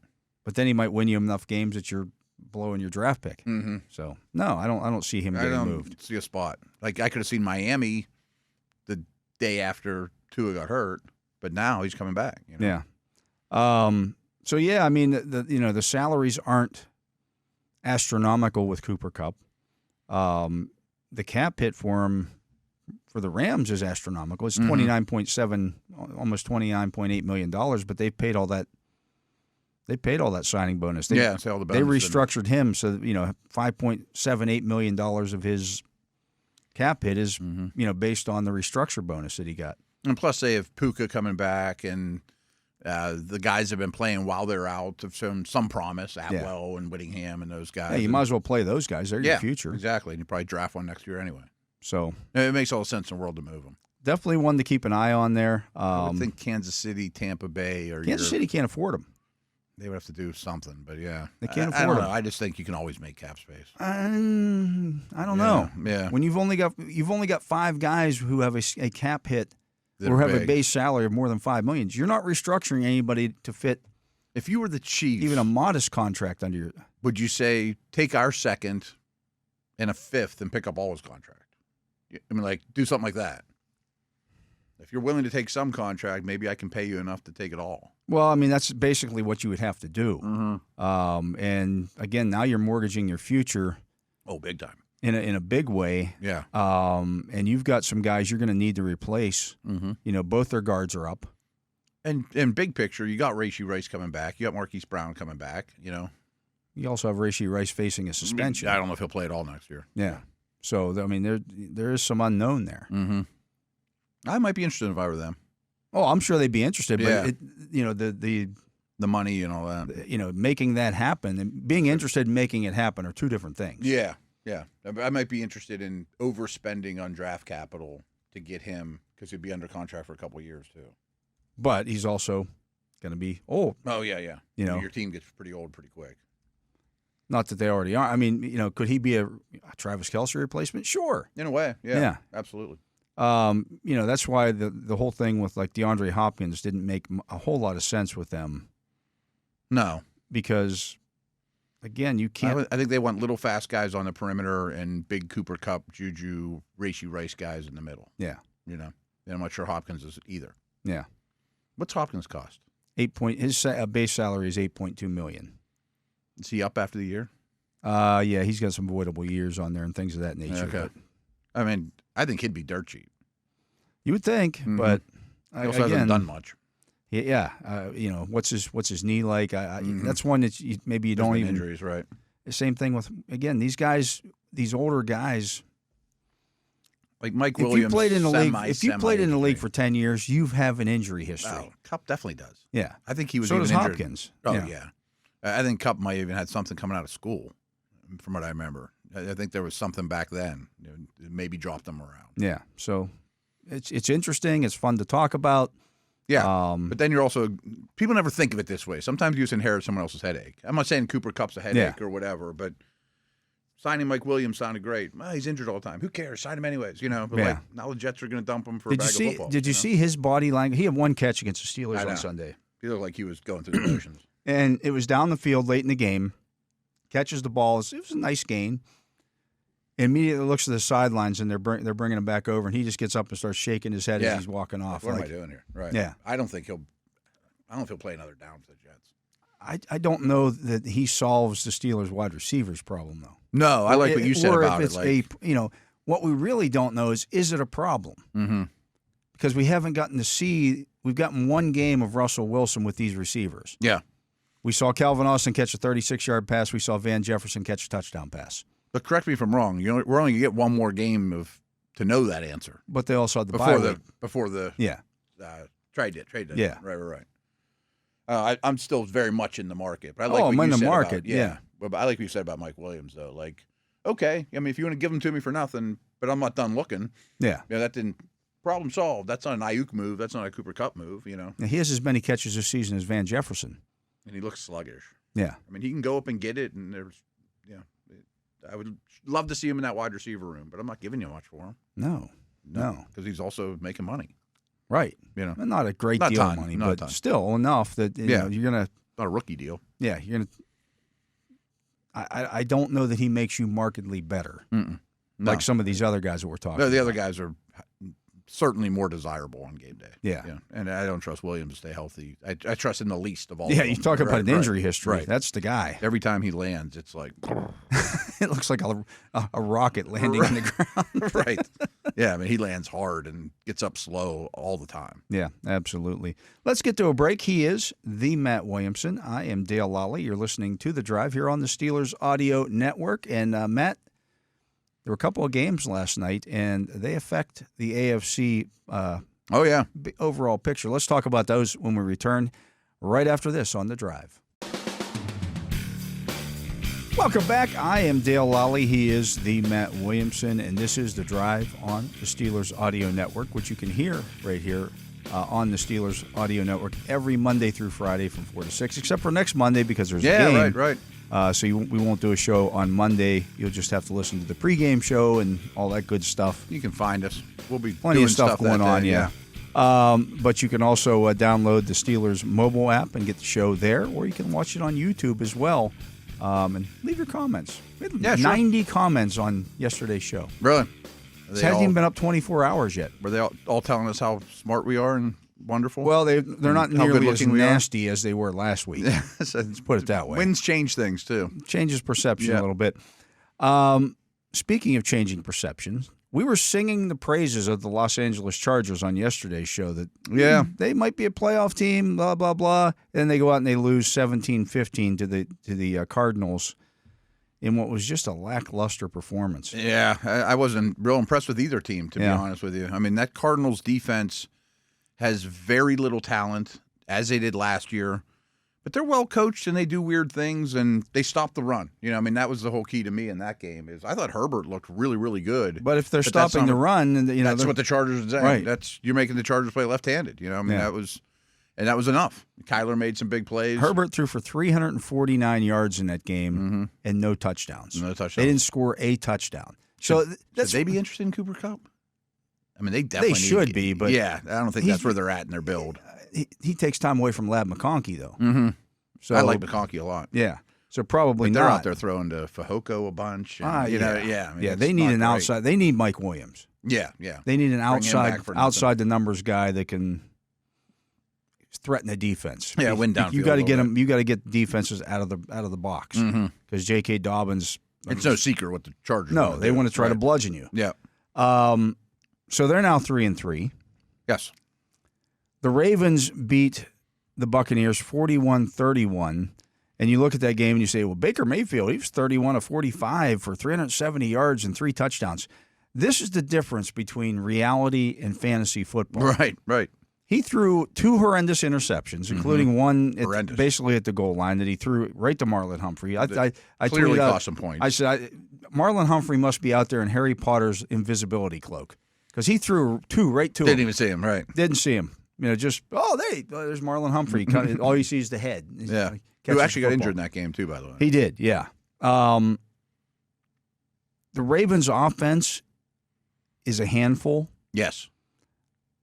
But then he might win you enough games that you're blowing your draft pick. Mm-hmm. So no, I don't see him getting moved. See a spot. Like I could have seen Miami the day after Tua got hurt, but now he's coming back. You know? Yeah. So yeah, I mean the salaries aren't astronomical with Cooper Kupp. The cap hit for him for the Rams is astronomical. It's $29.7, almost $29.8 million, but they paid all that. They paid all that signing bonus. They restructured him so $5.78 million of his cap hit is based on the restructure bonus that he got. And plus, they have Puka coming back, and the guys have been playing while they're out have shown some promise. Atwell and Whittingham and those guys. Yeah, you might as well play those guys. They're your future. Exactly. And you probably draft one next year anyway. So it makes all the sense in the world to move them. Definitely one to keep an eye on there. I would think Kansas City, Tampa Bay, or Kansas City can't afford them. They would have to do something, but yeah, they can't afford I don't them. know. I just think you can always make cap space. I don't know. Yeah. When you've only got 5 guys who have a cap hit or have a base salary of more than $5 million, you're not restructuring anybody to fit. If you were the Chiefs, even a modest contract under your, would you say take our second and a fifth and pick up all his contract? I mean, like do something like that. If you're willing to take some contract, maybe I can pay you enough to take it all. Well, I mean, that's basically what you would have to do. Mm-hmm. And again, now you're mortgaging your future. Oh, big time. In a big way. Yeah. And you've got some guys you're going to need to replace. Mm-hmm. Both their guards are up. And in big picture, you got Rashee Rice coming back. You got Marquise Brown coming back. You also have Rashee Rice facing a suspension. I don't know if he'll play at all next year. Yeah. So I mean, there is some unknown there. Mm-hmm. I might be interested if I were them. Oh, I'm sure they'd be interested, but yeah. The money and all that. Making that happen and being interested in making it happen are two different things. Yeah, yeah. I might be interested in overspending on draft capital to get him because he'd be under contract for a couple of years too. But he's also going to be old. Oh yeah. Your team gets pretty old pretty quick. Not that they already are. I mean, could he be a Travis Kelce replacement? Sure. In a way, yeah. Absolutely. That's why the whole thing with like DeAndre Hopkins didn't make a whole lot of sense with them. No, because again, you can't. I think they want little fast guys on the perimeter and big Cooper Kupp, Juju, Rashee Rice guys in the middle. Yeah, and I'm not sure Hopkins is either. Yeah, what's Hopkins cost? His base salary is $8.2 million. Is he up after the year? Yeah, he's got some voidable years on there and things of that nature. Okay. I mean, I think he'd be dirt cheap. You would think, but he also hasn't done much. Yeah, what's his knee like? That's one that maybe you don't even injuries, right? The same thing with these guys, these older guys. Like Mike Williams. If you played in the league for 10 years, you have an injury history. Oh, Kupp definitely does. Yeah, I think he was. So even does injured. Hopkins. Oh yeah. I think Kupp might even had something coming out of school, from what I remember. I think there was something back then. Maybe dropped them around. Yeah, so it's interesting. It's fun to talk about. Yeah, but then you're also people never think of it this way. Sometimes you just inherit someone else's headache. I'm not saying Cooper Kupp's a headache or whatever, but signing Mike Williams sounded great. Well, he's injured all the time. Who cares? Sign him anyways. But now the Jets are going to dump him for a bag of football. Did you see his body language? He had one catch against the Steelers on Sunday. He looked like he was going through the motions. And it was down the field late in the game. Catches the ball. It was a nice gain. Immediately looks to the sidelines, and they're bringing him back over, and he just gets up and starts shaking his head as he's walking off. What am I doing here? Right. Yeah. I don't know if he'll play another down for the Jets. I don't know that he solves the Steelers' wide receivers problem, though. No, I like what you said about it. What we really don't know is it a problem? Mm-hmm. Because we haven't gotten to see. We've gotten one game of Russell Wilson with these receivers. Yeah. We saw Calvin Austin catch a 36-yard pass. We saw Van Jefferson catch a touchdown pass. But correct me if I'm wrong. We're only going to get one more game to know that answer. But they also had the bye week. Before the trade deadline. Yeah. Right. I'm still very much in the market. But I like I'm what in you the said market. About, But I like what you said about Mike Williams, though. Like, okay, I mean, if you want to give him to me for nothing, but I'm not done looking. Yeah. That didn't. Problem solved. That's not an Ayuk move. That's not a Cooper Kupp move, Now, he has as many catches this season as Van Jefferson. And he looks sluggish. Yeah. I mean, he can go up and get it, and I would love to see him in that wide receiver room, but I'm not giving you much for him. No. Because he's also making money. Right. Not a great deal of money, but still enough that you're going to. Not a rookie deal. Yeah, you're going to. I don't know that he makes you markedly better, No. like some of these other guys that we're talking No, the about. other guys are certainly more desirable on game day. Yeah. And I don't trust Williams to stay healthy. I trust him the least of all. Yeah, of you them. talk about an injury right, history. Right. That's the guy. Every time he lands, it's like It looks like a rocket landing in the ground. right. Yeah, I mean he lands hard and gets up slow all the time. Yeah, absolutely. Let's get to a break. He is the Matt Williamson. I am Dale Lolley. You're listening to The Drive here on the Steelers Audio Network. And Matt, there were a couple of games last night, and they affect the AFC overall picture. Let's talk about those when we return right after this on The Drive. Welcome back. I am Dale Lolley. He is the Matt Williamson, and this is The Drive on the Steelers Audio Network, which you can hear right here on the Steelers Audio Network every Monday through Friday from 4 to 6, except for next Monday because there's a game. Right. So we won't do a show on Monday. You'll just have to listen to the pregame show and all that good stuff. You can find us. We'll be Plenty doing of stuff going that on, day, yeah. But you can also download the Steelers mobile app and get the show there, or you can watch it on YouTube as well. And leave your comments. We had 90 comments on yesterday's show. Really? It hasn't even been up 24 hours yet. Were they all telling us how smart we are and wonderful? Well, they're not how nearly as good-looking we are? nasty as they were last week. Let's put it that way. Wins change things, too. Changes perception a little bit. Speaking of changing perceptions, we were singing the praises of the Los Angeles Chargers on yesterday's show that they might be a playoff team, blah, blah, blah. And they go out and they lose 17-15 to the Cardinals in what was just a lackluster performance. Yeah, I wasn't real impressed with either team, to be honest with you. I mean, that Cardinals defense has very little talent, as they did last year. But they're well coached and they do weird things and they stop the run. You know, I mean, that was the whole key to me in that game. Is I thought Herbert looked really, really good. But if they're stopping the run, and that's what the Chargers are saying. Right. You're making the Chargers play left-handed. You know, I mean that was enough. Kyler made some big plays. Herbert threw for 349 yards in that game and no touchdowns. No touchdowns. They didn't score a touchdown. So should they be interested in Cooper Kupp? I mean, they definitely should be, but yeah, I don't think that's where they're at in their build. He takes time away from Lab McConkey, though. Mm-hmm. So I like McConkey a lot. Yeah. So probably but they're not. out there throwing to Fehoko a bunch. And, I mean, they need an outside. They need Mike Williams. Yeah. They need an outside the numbers guy that can threaten the defense. Yeah, win downfield. You got to get them. You got to get defenses out of the box because J.K. Dobbins. It's no secret what the Chargers. No, they want to try to bludgeon you. Yeah. So they're now 3-3. Yes. The Ravens beat the Buccaneers 41-31. And you look at that game and you say, well, Baker Mayfield, he was 31 of 45 for 370 yards and 3 touchdowns. This is the difference between reality and fantasy football. Right. He threw 2 horrendous interceptions, including one basically at the goal line that he threw right to Marlon Humphrey. I clearly cost some points. I said, Marlon Humphrey must be out there in Harry Potter's invisibility cloak because he threw 2 right to him. Didn't even see him, right. Didn't see him. You know, just, there's Marlon Humphrey. All you see is the head. Yeah. Who actually got injured in that game, too, by the way. He did, yeah. The Ravens' offense is a handful. Yes.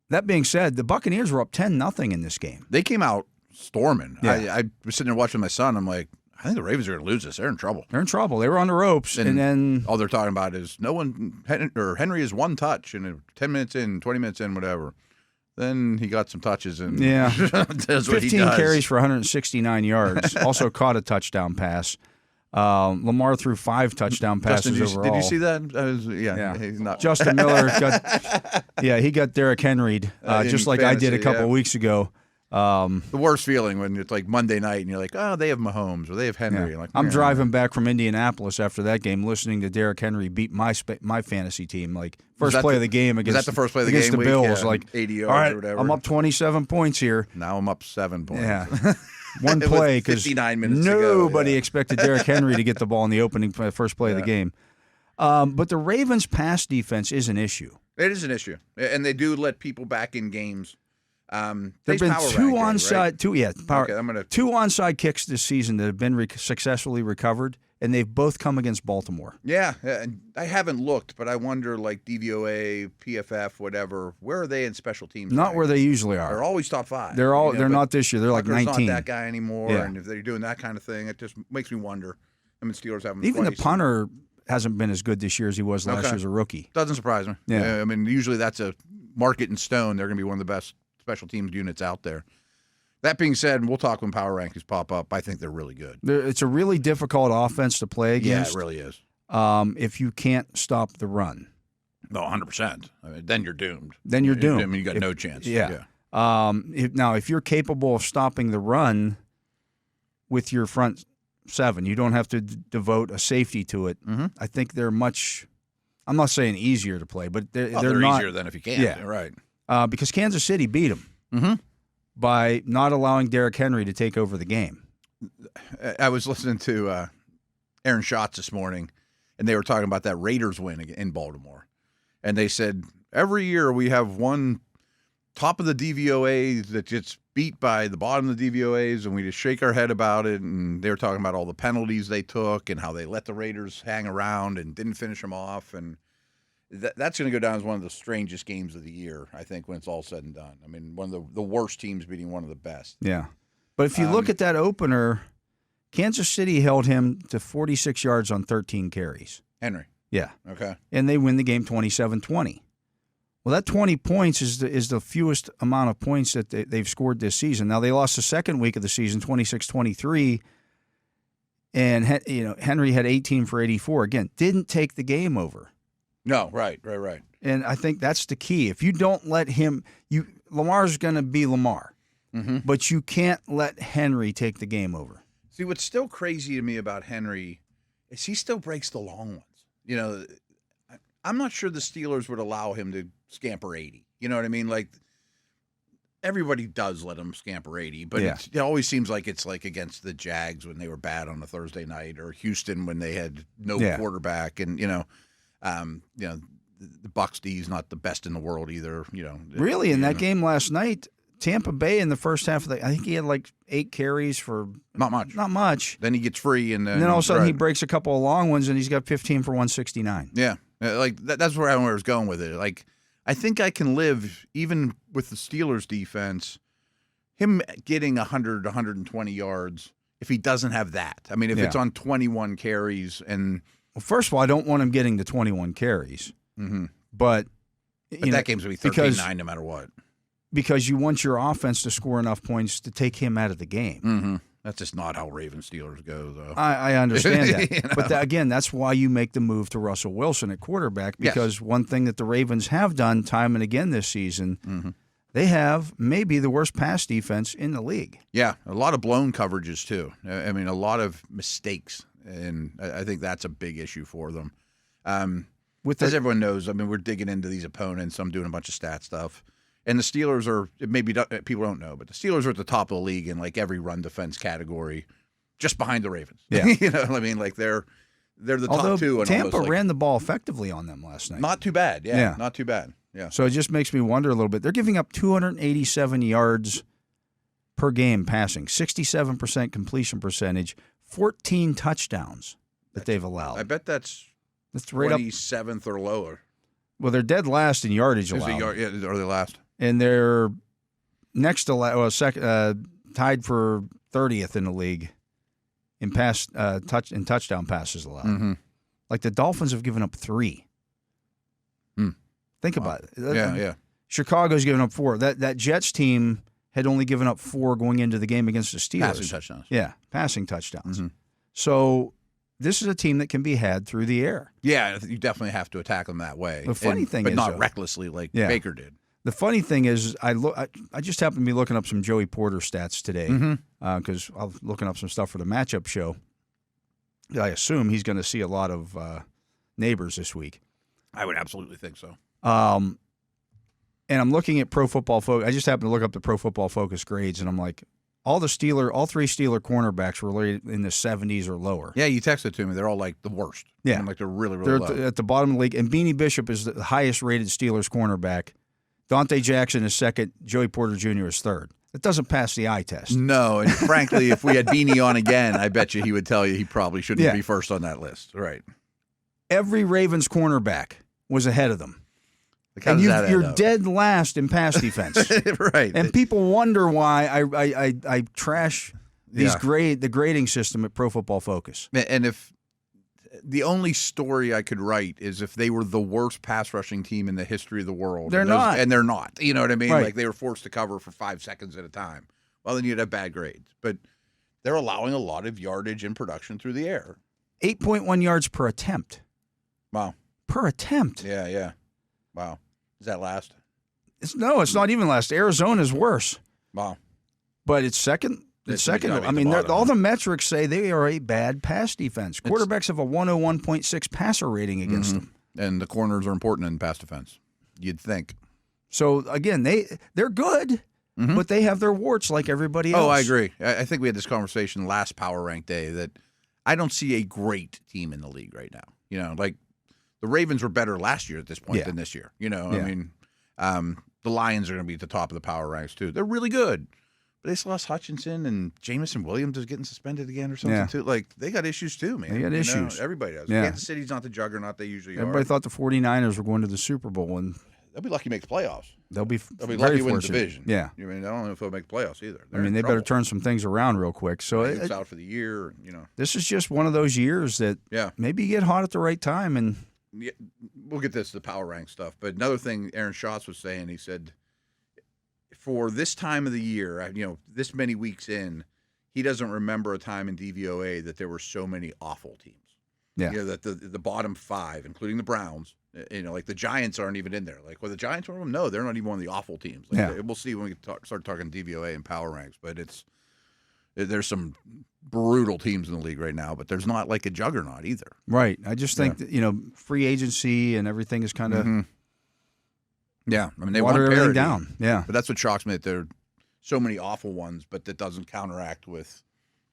That being said, the Buccaneers were up 10-0 in this game. They came out storming. Yeah. I was sitting there watching my son. I'm like, I think the Ravens are going to lose this. They're in trouble. They're in trouble. They were on the ropes, and then all they're talking about is Henry is one touch, and 10 minutes in, 20 minutes in, whatever. Then he got some touches, and does what he 15 does. carries for 169 yards. Also caught a touchdown pass. Lamar threw 5 touchdown passes overall. Did you see that? He's not. Justin Miller he got Derrick Henry'd just like fantasy, I did a couple of weeks ago. The worst feeling when it's like Monday night and you're like, oh, they have Mahomes or they have Henry. Yeah. Like, I'm driving back from Indianapolis after that game, listening to Derrick Henry beat my fantasy team. Like first play of the game against the first play of the against game the Bills. Yeah, like 80 yards all right, or whatever. I'm up 27 points here. Now I'm up 7 points. Yeah. One play because 59 minutes nobody expected Derrick Henry to get the ball in the opening first play of the game. But the Ravens' pass defense is an issue. It is an issue, and they do let people back in games. There've been 2 onside, right? 2 Okay, 2 onside kicks this season that have been successfully recovered, and they've both come against Baltimore. Yeah, I haven't looked, but I wonder, like DVOA, PFF, whatever, where are they in special teams? Not where they usually are. They're always top 5. They're not this year. They're like Tucker's 19. not that guy anymore, Yeah. and if they're doing that kind of thing, it just makes me wonder. I mean, Steelers have him Even twice. the punter hasn't been as good this year as he was last year as a rookie. Doesn't surprise me. Yeah. I mean, usually that's a market in stone. They're going to be one of the best special teams units out there. That being said, and we'll talk when power rankings pop up, I think they're really good. It's a really difficult offense to play against. Yeah, it really is. If you can't stop the run. No, 100%. I mean, then you're doomed. Then you're doomed. I mean, you got no chance. Yeah. If you're capable of stopping the run with your front seven, you don't have to devote a safety to it. Mm-hmm. I think they're much. I'm not saying easier to play, but they're not easier than if you can. Yeah, right. Because Kansas City beat them by not allowing Derrick Henry to take over the game. I was listening to Aaron Schatz this morning, and they were talking about that Raiders win in Baltimore. And they said, every year we have one top of the DVOA that gets beat by the bottom of the DVOAs, and we just shake our head about it. And they were talking about all the penalties they took and how they let the Raiders hang around and didn't finish them off. And that's going to go down as one of the strangest games of the year, I think, when it's all said and done. I mean, one of the worst teams beating one of the best. Yeah. But if you look at that opener, Kansas City held him to 46 yards on 13 carries. Henry. Yeah. Okay. And they win the game 27-20. Well, that 20 points is the fewest amount of points that they've scored this season. Now, they lost the second week of the season, 26-23, and Henry had 18 for 84. Again, didn't take the game over. No, right. And I think that's the key. If you don't let him – Lamar's going to be Lamar, but you can't let Henry take the game over. See, what's still crazy to me about Henry is he still breaks the long ones. You know, I'm not sure the Steelers would allow him to scamper 80. You know what I mean? Like, everybody does let him scamper 80, but it always seems like it's like against the Jags when they were bad on a Thursday night, or Houston when they had no quarterback, and the Bucs D's not the best in the world either. Really, in that game last night, Tampa Bay in the first half of I think he had like 8 carries for not much. Then he gets free, and then all of a sudden he breaks a couple of long ones, and he's got 15 for 169. Yeah, like that's where I was going with it. Like, I think I can live even with the Steelers defense, him getting 100, 120 yards if he doesn't have that. I mean, if it's on 21 carries and. Well, first of all, I don't want him getting to 21 carries, but that game's going to be 13-9 no matter what. Because you want your offense to score enough points to take him out of the game. That's just not how Ravens Steelers go, though. I understand that. But again, that's why you make the move to Russell Wilson at quarterback, because one thing that the Ravens have done time and again this season, they have maybe the worst pass defense in the league. Yeah, a lot of blown coverages, too. I mean, a lot of mistakes, and I think that's a big issue for them. As everyone knows, I mean, we're digging into these opponents. I'm doing a bunch of stat stuff. And the Steelers are, maybe people don't know, but the Steelers are at the top of the league in like every run defense category, just behind the Ravens. Yeah. I mean, like they're the Although top two. And Tampa ran the ball effectively on them last night. Not too bad. Yeah, not too bad. Yeah. So it just makes me wonder a little bit. They're giving up 287 yards per game passing, 67% completion percentage, 14 touchdowns that they've allowed. I bet that's right 27th or lower. Well, they're dead last in yardage allowed. Are they last? And they're next to tied for 30th in the league in touchdown passes allowed. Like the Dolphins have given up 3. Think about it. Yeah. Chicago's given up 4. That Jets team had only given up 4 going into the game against the Steelers. Passing touchdowns. Yeah, passing touchdowns. So this is a team that can be had through the air. Yeah, you definitely have to attack them that way. The funny thing but is, not recklessly like Baker did. The funny thing is, I just happened to be looking up some Joey Porter stats today because I was looking up some stuff for the matchup show. I assume he's going to see a lot of neighbors this week. I would absolutely think so. And I'm looking at Pro Football Focus. I just happened to look up the Pro Football Focus grades, and I'm like, all 3 Steeler cornerbacks were in the 70s or lower. Yeah, you texted to me. They're all like the worst. Yeah, like they're really, really low. They're at the bottom of the league. And Beanie Bishop is the highest rated Steelers cornerback. Dante Jackson is second. Joey Porter Jr. is third. It doesn't pass the eye test. No, and frankly, if we had Beanie on again, I bet you he would tell you he probably shouldn't be first on that list. Right. Every Ravens cornerback was ahead of them. Like, and you're dead last in pass defense. Right. And people wonder why I trash the grading system at Pro Football Focus. And if the only story I could write is if they were the worst pass rushing team in the history of the world. They're not. And they're not. You know what I mean? Right. Like they were forced to cover for 5 seconds at a time. Well, then you'd have bad grades. But they're allowing a lot of yardage and production through the air. 8.1 yards per attempt. Wow. Per attempt. Yeah. Wow. Is that last? It's not even last. Arizona's worse. Wow. But it's second. It's second. I mean, all the metrics say they are a bad pass defense. Quarterbacks have a 101.6 passer rating against them. And the corners are important in pass defense, you'd think. So, again, they're good, but they have their warts like everybody else. Oh, I agree. I think we had this conversation last Power Rank Day that I don't see a great team in the league right now. You know, like the Ravens were better last year at this point than this year. You know, I mean, the Lions are going to be at the top of the power ranks too. They're really good. But they still lost Hutchinson, and Jamison Williams is getting suspended again or something too. Like, they got issues too, man. They got issues. Everybody does. Yeah. Kansas City's not the juggernaut they usually are. Everybody thought the 49ers were going to the Super Bowl, and they'll be lucky to make the playoffs. They'll be lucky very to win the fortunate. division. Yeah. I mean, I don't know if they'll make the playoffs either. I mean, they better turn some things around real quick. So it's out for the year, you know. This is just one of those years that maybe you get hot at the right time. And we'll get this, the power rank stuff. But another thing Aaron Schatz was saying, he said, for this time of the year, you know, this many weeks in, he doesn't remember a time in DVOA that there were so many awful teams. Yeah. You know, that the bottom 5, including the Browns, you know, like the Giants aren't even in there. Like, well, the Giants are one of them? No, they're not even one of the awful teams. Like, we'll see when we start talking DVOA and power ranks. But there's some brutal teams in the league right now, but there's not like a juggernaut either. Right. I just think that, you know, free agency and everything is kind of Yeah, I mean, they water want everything parity down. Yeah, but that's what shocks me, that there are so many awful ones, but that doesn't countect with,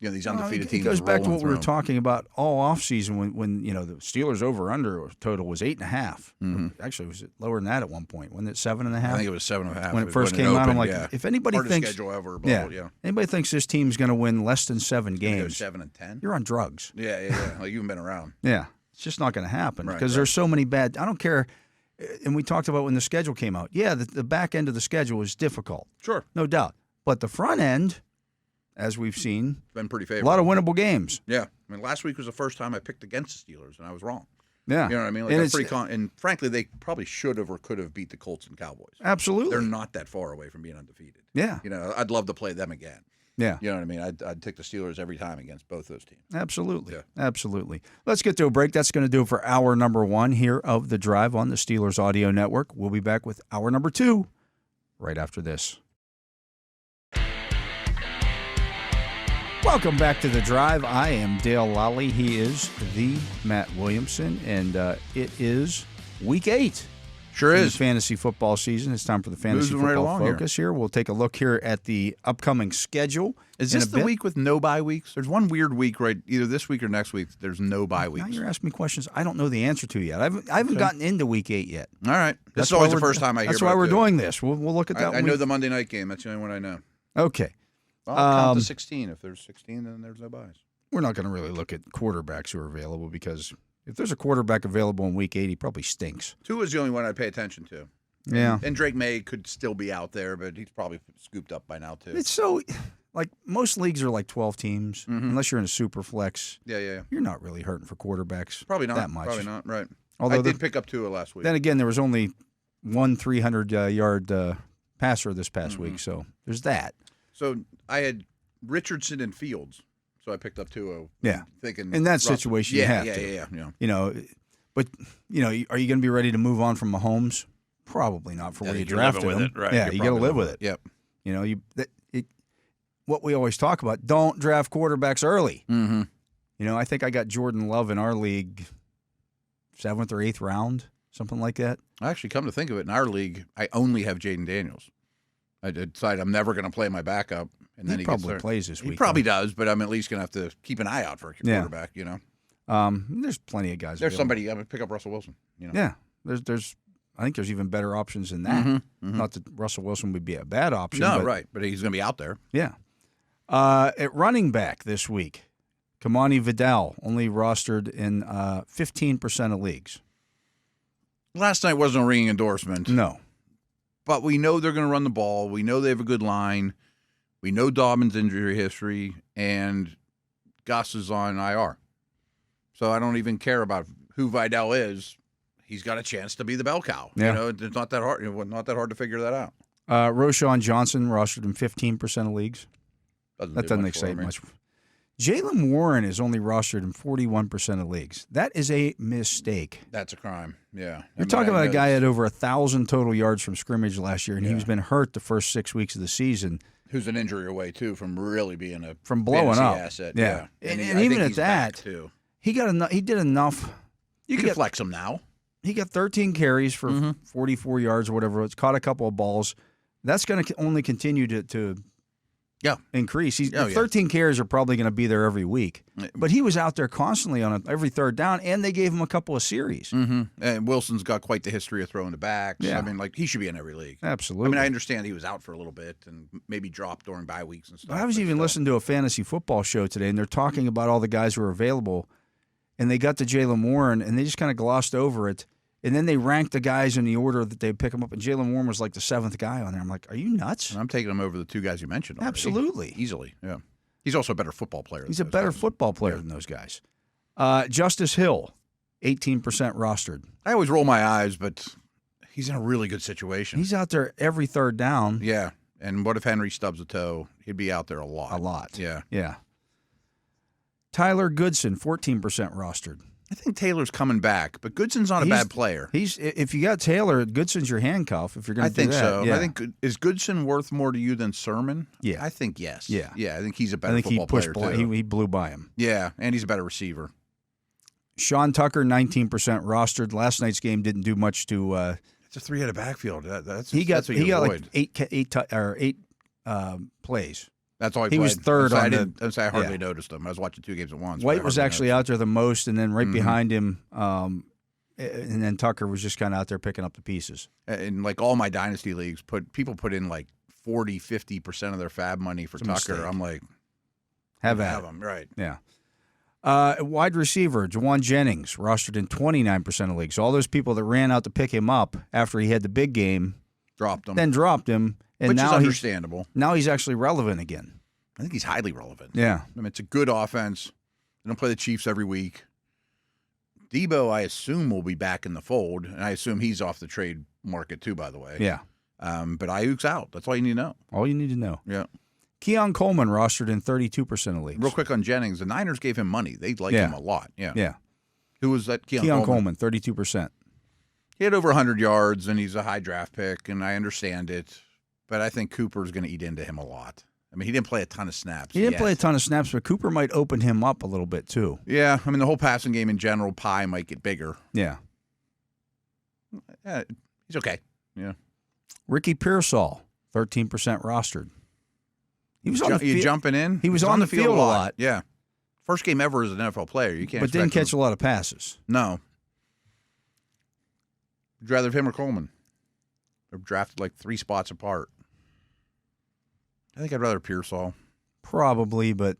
you know, these undefeated teams. It goes back to what we were through. talking about all offseason when you know the Steelers over/under total was 8.5. Actually, it was lower than that at one point. Wasn't it 7.5? I think it was 7.5 when it first came out. I'm like, if anybody hardest thinks schedule ever, blah, anybody thinks this team's going to win less than 7 games, 7 and 10. You're on drugs. Yeah. Like, you've been around. Yeah, it's just not going to happen because Right. there's so many bad. I don't care. And we talked about when the schedule came out. Yeah, the back end of the schedule is difficult. Sure. No doubt. But the front end, as we've seen, It's been pretty a favorable. lot of winnable games. Yeah. I mean, last week was the first time I picked against the Steelers, and I was wrong. Yeah. You know what I mean? Like, And that's it's- pretty and frankly, they probably should have or could have beat the Colts and Cowboys. Absolutely. They're not that far away from being undefeated. Yeah. You know, I'd love to play them again. Yeah. You know what I mean? I'd take the Steelers every time against both those teams. Absolutely. Yeah. Absolutely. Let's get to a break. That's going to do it for hour number 1 here of The Drive on the Steelers Audio Network. We'll be back with hour number 2 right after this. Welcome back to The Drive. I am Dale Lolley. He is the Matt Williamson, and it is week 8. Sure in is. the fantasy football season. It's time for the fantasy Moving right football along focus here. We'll take a look here at the upcoming schedule. Is in this a the bit. week with no bye weeks? There's one weird week, right? Either this week or next week. There's no bye weeks. Now you're asking me questions I don't know the answer to yet. I haven't gotten into week 8 yet. All right. This That's is always why the first time I hear That's about why we're it, too. doing this. We'll look at that. I know the Monday night game. That's the only one I know. Okay. Well, I'll count to 16. If there's 16, then there's no buys. We're not going to really look at quarterbacks who are available because if there's a quarterback available in week 8, he probably stinks. 2 is the only one I'd pay attention to. Yeah. And Drake May could still be out there, but he's probably scooped up by now, too. It's so, like, most leagues are like 12 teams, unless you're in a super flex. Yeah. You're not really hurting for quarterbacks. Probably not. that much. Probably not, right. Although I did pick up Tua last week. Then again, there was only one 300-yard passer this past week, so there's that. So I had Richardson and Fields, so I picked up Tua. Yeah. Thinking In that Russell. situation, you have to. Yeah. You know, but, you know, are you going to be ready to move on from Mahomes? Probably not for where you drafted him. It, right. Yeah, you got to live with it. Yep. You know, what we always talk about, don't draft quarterbacks early. Mm-hmm. You know, I think I got Jordan Love in our league 7th or 8th round, something like that. Actually, come to think of it, in our league, I only have Jaden Daniels. I decided I'm never going to play my backup, and then he probably gets there. plays this week. He probably does, but I'm at least going to have to keep an eye out for a quarterback. You know, there's plenty of guys. there's available. somebody. I'm going to pick up Russell Wilson. You know, Yeah, there's. I think there's even better options than that. Not that Russell Wilson would be a bad option. No, but, right, but he's going to be out there. Yeah. At running back this week, Kamani Vidal only rostered in 15% of leagues. Last night wasn't a ringing endorsement. No. But we know they're going to run the ball. We know they have a good line. We know Dobbins' injury history, and Gus is on IR. So I don't even care about who Vidal is. He's got a chance to be the bell cow. Yeah. You know, it's not that hard. Not that hard to figure that out. Roshan Johnson rostered in 15% of leagues. That doesn't excite much. Jaylen Warren is only rostered in 41% of leagues. That is a mistake. That's a crime. Yeah. You're talking about a guy that had over 1,000 total yards from scrimmage last year, and he's been hurt the first 6 weeks of the season. Who's an injury away, too, from really being a from blowing up. Asset. Yeah. And even at that, too. He did enough. You can flex him now. He got 13 carries for 44 yards or whatever. It's caught a couple of balls. That's going to only continue to increase. 13 carries are probably going to be there every week. But he was out there constantly on every third down, and they gave him a couple of series. Mm-hmm. And Wilson's got quite the history of throwing the backs. Yeah. I mean, he should be in every league. Absolutely. I mean, I understand he was out for a little bit and maybe dropped during bye weeks and stuff. I was even listening to a fantasy football show today, and they're talking about all the guys who are available, and they got to Jaylen Warren, and they just kind of glossed over it. And then they ranked the guys in the order that they pick them up, and Jaylen Warren was like the 7th guy on there. I'm like, are you nuts? And I'm taking him over the 2 guys you mentioned already. Absolutely. Easily, yeah. He's also a better football player. He's a better football player than those guys. Justice Hill, 18% rostered. I always roll my eyes, but he's in a really good situation. He's out there every third down. Yeah. And what if Henry stubs a toe? He'd be out there a lot. A lot. Yeah. Yeah. Tyler Goodson, 14% rostered. I think Taylor's coming back, but Goodson's not a bad player. If you got Taylor, Goodson's your handcuff. If you're going to do that, I think so. Yeah. I think is Goodson worth more to you than Sermon? Yeah, I think yes. Yeah, I think he's a better football player too. He blew by him. Yeah, and he's a better receiver. Sean Tucker, 19% rostered. Last night's game didn't do much to. It's a 3-headed backfield. That's he got what you like avoid. eight plays. That's all he played. Was third on I hardly noticed him. I was watching 2 games at once. White was actually out there the most, and then right behind him, and then Tucker was just kind of out there picking up the pieces. And like all my dynasty leagues, people put in like 40, 50% of their fab money for Tucker. Mistake. I'm like, have him, right? Yeah. Wide receiver Juwan Jennings rostered in 29% of leagues. So all those people that ran out to pick him up after he had the big game dropped him. And Which now is understandable. Now he's actually relevant again. I think he's highly relevant. Yeah. I mean, it's a good offense. They don't play the Chiefs every week. Debo, I assume, will be back in the fold, and I assume he's off the trade market too, by the way. Yeah. But Ayuk's out. That's all you need to know. All you need to know. Yeah. Keon Coleman rostered in 32% of leagues. Real quick on Jennings, the Niners gave him money. They like him a lot. Yeah. Yeah. Who was that? Keon Coleman, 32%. He had over 100 yards, and he's a high draft pick, and I understand it. But I think Cooper's going to eat into him a lot. I mean, he didn't play a ton of snaps. He didn't play a ton of snaps, but Cooper might open him up a little bit too. Yeah, I mean, the whole passing game in general, pie might get bigger. Yeah. He's okay. Yeah. Ricky Pearsall, 13% rostered. He was on the field. Jumping in? He was on the field a lot. Yeah. First game ever as an NFL player. You can't. But didn't catch a lot of passes. No. Would you rather have him or Coleman? They're drafted like 3 spots apart. I think I'd rather Pearsall. Probably, but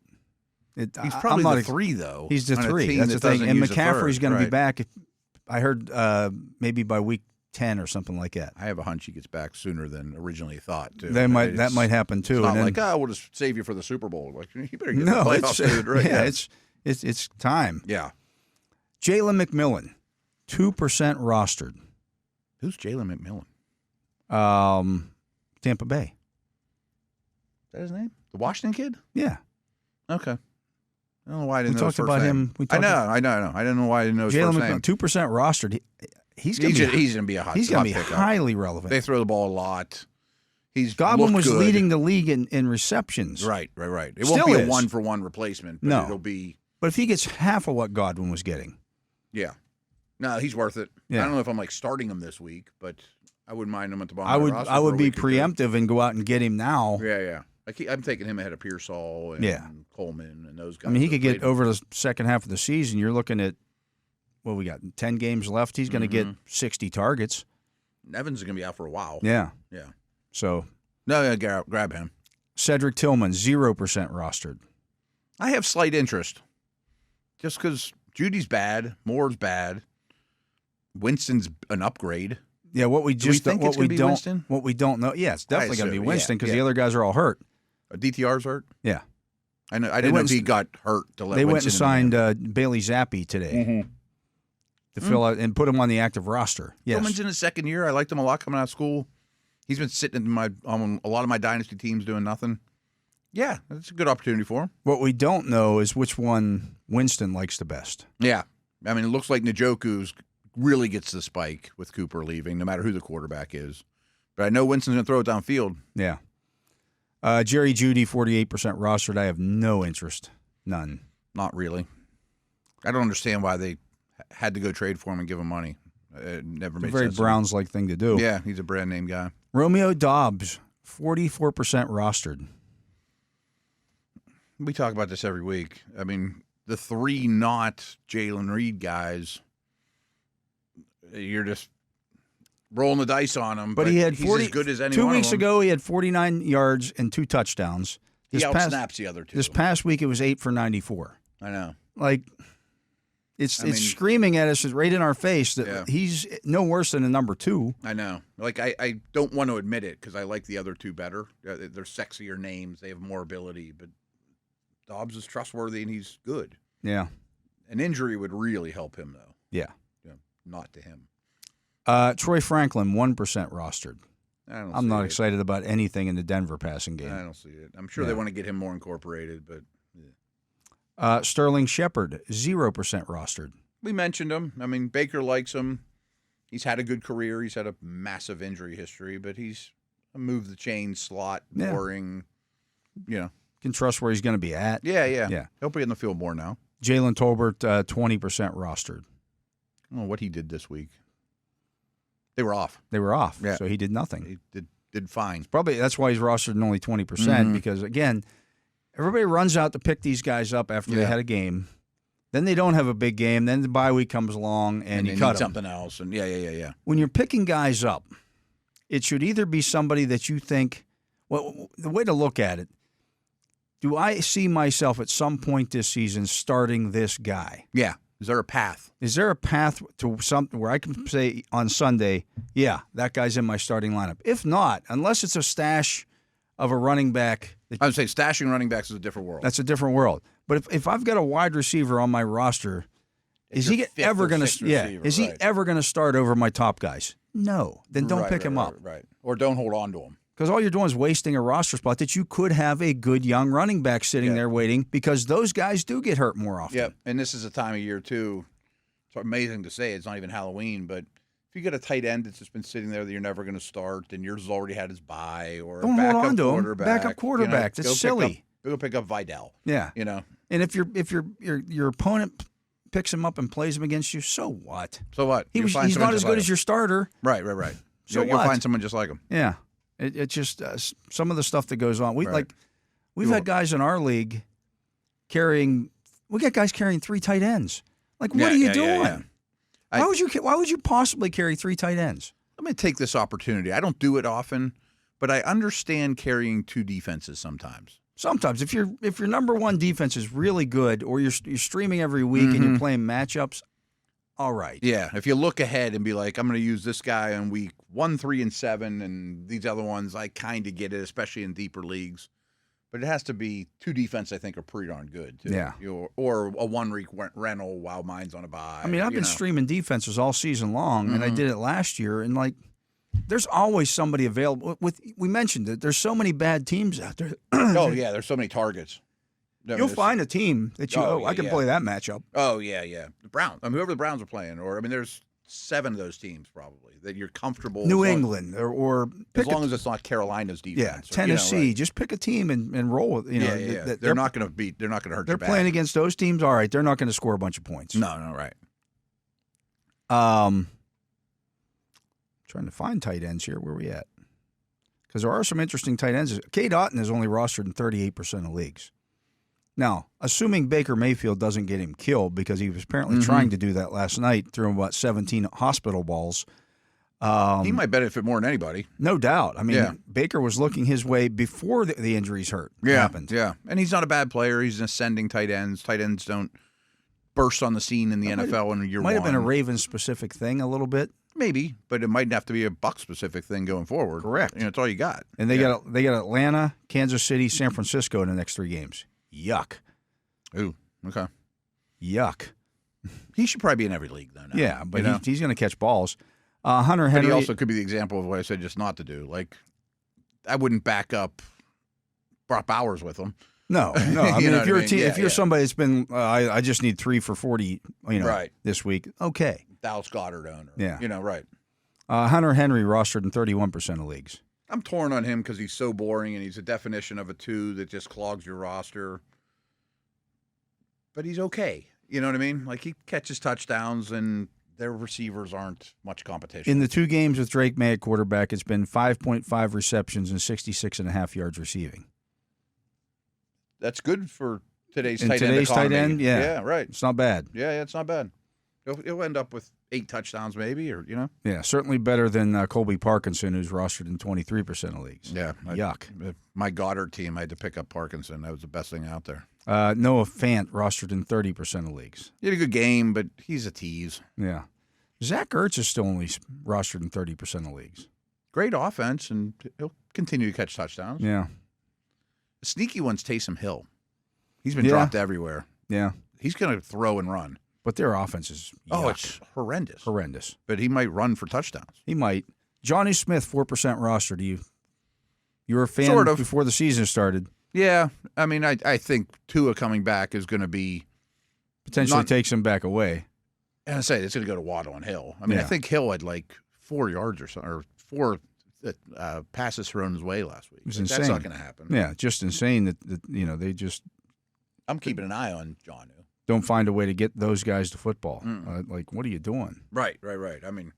he's probably the 3, though. He's the 3. That's the thing. And McCaffrey's going to be back. I heard maybe by week 10 or something like that. I have a hunch he gets back sooner than originally thought, too. That might happen, too. It's not we'll just save you for the Super Bowl. Like, you better get the playoffs, dude. Right? Yeah, it's time. Yeah. Jalen McMillan, 2% rostered. Who's Jalen McMillan? Tampa Bay. Is that his name? The Washington kid? Yeah. Okay. I don't know why I didn't know his first about name. him. I know. I don't know why I didn't know his first name. 2% rostered. He's going to be a hot He's going to be highly relevant. They throw the ball a lot. Godwin was leading the league in receptions. Right. It won't be a one-for-one replacement, but it'll be. But if he gets half of what Godwin was getting. Yeah. No, he's worth it. Yeah. I don't know if I'm starting him this week, but I wouldn't mind him at the bottom of the roster. I would be preemptive and go out and get him now. Yeah. I'm taking him ahead of Pearsall and Coleman and those guys. I mean, he could get over the second half of the season. You're looking at, we got 10 games left. He's going to get 60 targets. Evans is going to be out for a while. Yeah. So. No, grab him. Cedric Tillman, 0% rostered. I have slight interest. Just because Judy's bad, Moore's bad, Winston's an upgrade. Yeah, what we don't know. Yeah, it's definitely going to be Winston because the other guys are all hurt. DTR's hurt? Yeah. I didn't know if he got hurt to let They went Winston and in signed Bailey Zappi today to fill out and put him on the active roster. Yes. Tillman's in his second year. I liked him a lot coming out of school. He's been sitting in a lot of my dynasty teams doing nothing. Yeah, that's a good opportunity for him. What we don't know is which one Winston likes the best. Yeah. I mean, it looks like Njoku's really gets the spike with Cooper leaving, no matter who the quarterback is. But I know Winston's going to throw it downfield. Yeah. Jerry Jeudy, 48% rostered. I have no interest. None. Not really. I don't understand why they had to go trade for him and give him money. It never made sense. A very Browns-like thing to do. Yeah, he's a brand name guy. Romeo Doubs, 44% rostered. We talk about this every week. I mean, the three not Jalen Reed guys, you're just rolling the dice on him. But he had 40, he's as good as anyone. 2 weeks ago, he had 49 yards and 2 touchdowns. He outsnaps the other two. This past week, it was 8 for 94. I know. Like, it's screaming at us right in our face that he's no worse than a number 2. I know. Like, I don't want to admit it because I like the other two better. They're sexier names. They have more ability. But Dobbs is trustworthy and he's good. Yeah. An injury would really help him, though. Yeah. Not to him. Troy Franklin, 1% rostered. I'm not excited about anything in the Denver passing game. I don't see it. I'm sure they want to get him more incorporated, but Sterling Shepard, 0% rostered. We mentioned him. I mean, Baker likes him. He's had a good career. He's had a massive injury history, but he's a move the chain slot, boring. Can trust where he's going to be at. Yeah. He'll be in the field more now. Jalen Tolbert, 20% rostered. I don't know what he did this week. They were off. Yeah. So he did nothing. He did fine. That's why he's rostered in only 20% because, again, everybody runs out to pick these guys up after they had a game. Then they don't have a big game. Then the bye week comes along and you cut them. Something else. And yeah. When you're picking guys up, it should either be somebody that you think, well, the way to look at it, do I see myself at some point this season starting this guy? Yeah. Is there a path? Is there a path to something where I can say on Sunday, yeah, that guy's in my starting lineup? If not, unless it's a stash of a running back. I would say stashing running backs is a different world. That's a different world. But if I've got a wide receiver on my roster, is he ever going to start over my top guys? No. Then don't pick him up. Right. Or don't hold on to him. Because all you're doing is wasting a roster spot that you could have a good young running back sitting there waiting because those guys do get hurt more often. Yep, and this is a time of year, too. It's amazing to say. It's not even Halloween, but if you get a tight end that's just been sitting there that you're never going to start and yours has already had his bye or don't a backup hold on to quarterback. Him. Backup quarterback. That's silly. Go pick up Vidal. Yeah. And if your opponent picks him up and plays him against you, so what? So what? He's not as good as your starter. Right. So you'll find someone just like him. Yeah. It just some of the stuff that goes on. We've had guys in our league carrying 3 tight ends. Like, what are you doing? Yeah. Why would you possibly carry 3 tight ends? Let me take this opportunity. I don't do it often, but I understand carrying 2 defenses sometimes. Sometimes, if your number 1 defense is really good, or you're streaming every week and you're playing matchups, all right. Yeah, if you look ahead and be like, I'm going to use this guy on week 1, 3, and 7, and these other ones, I kind of get it, especially in deeper leagues. But it has to be 2 defense I think are pretty darn good, too. Yeah. Or a 1-week rental while mine's on a bye. I mean, I've been streaming defenses all season long, and I did it last year, and, there's always somebody available. We mentioned that there's so many bad teams out there. Oh, yeah, there's so many targets. You'll find a team that I can play that matchup. Oh, yeah. The Browns. Whoever the Browns are playing. There's 7 of those teams probably that you're comfortable. New England or as long as it's not Carolina's defense. Yeah, Tennessee. Just pick a team and roll with. They're not going to beat. They're not going to hurt. They're playing against those teams. All right, they're not going to score a bunch of points. No, right. Trying to find tight ends here. Where are we at? Because there are some interesting tight ends. Cade Otton is only rostered in 38% of leagues. Now, assuming Baker Mayfield doesn't get him killed, because he was apparently trying to do that last night, threw him about 17 hospital balls. He might benefit more than anybody. No doubt. I mean, Baker was looking his way before the injuries happened. Yeah, and he's not a bad player. He's an ascending tight ends. Tight ends don't burst on the scene in the NFL in year 1. Might have been a Ravens-specific thing a little bit. Maybe, but it might have to be a Buck-specific thing going forward. Correct. That's all you got. And they got Atlanta, Kansas City, San Francisco in the next 3 games. Yuck. Ooh, okay. Yuck. He should probably be in every league, though. Now, Yeah, but he's going to catch balls. Hunter But Henry. he also could be the example of what I said just not to do. Like, I wouldn't back up Brock Bowers with him. No. I mean, if you're if you're Yeah. somebody that's been, I just need 3 for 40, Right. this week. Okay. Dallas Goddard owner. Yeah. Right. Hunter Henry rostered in 31% of leagues. I'm torn on him because he's so boring and he's a definition of a 2 that just clogs your roster. But he's okay. You know what I mean? Like, he catches touchdowns and their receivers aren't much competition. In the 2 games with Drake May at quarterback, it's been 5.5 receptions and 66.5 yards receiving. That's good for today's In tight end today's economy. tight end, yeah. Yeah, right. It's not bad. Yeah, it's not bad. He'll end up with 8 touchdowns maybe, or, Yeah, certainly better than Colby Parkinson, who's rostered in 23% of leagues. Yeah. Yuck. My Goddard team, I had to pick up Parkinson. That was the best thing out there. Noah Fant rostered in 30% of leagues. He had a good game, but he's a tease. Yeah. Zach Ertz is still only rostered in 30% of leagues. Great offense, and he'll continue to catch touchdowns. Yeah. The sneaky one's Taysom Hill. He's been Yeah. dropped everywhere. Yeah. He's going to throw and run. But their offense is It's horrendous. horrendous. But he might run for touchdowns. He might. Johnny Smith, 4% roster. You were a fan Sort of. before the season started. Yeah, I mean, I think Tua coming back is going to be Potentially takes him back away. And I say it's going to go to Waddle and Hill. I mean, I Yeah. think Hill had like 4 yards or something, or 4 passes thrown his way last week. was Like, insane. That's not going to happen. Yeah, just insane that they just I'm keeping an eye on John. don't find a way to get those guys to football. Like, what are you doing? Right. I mean,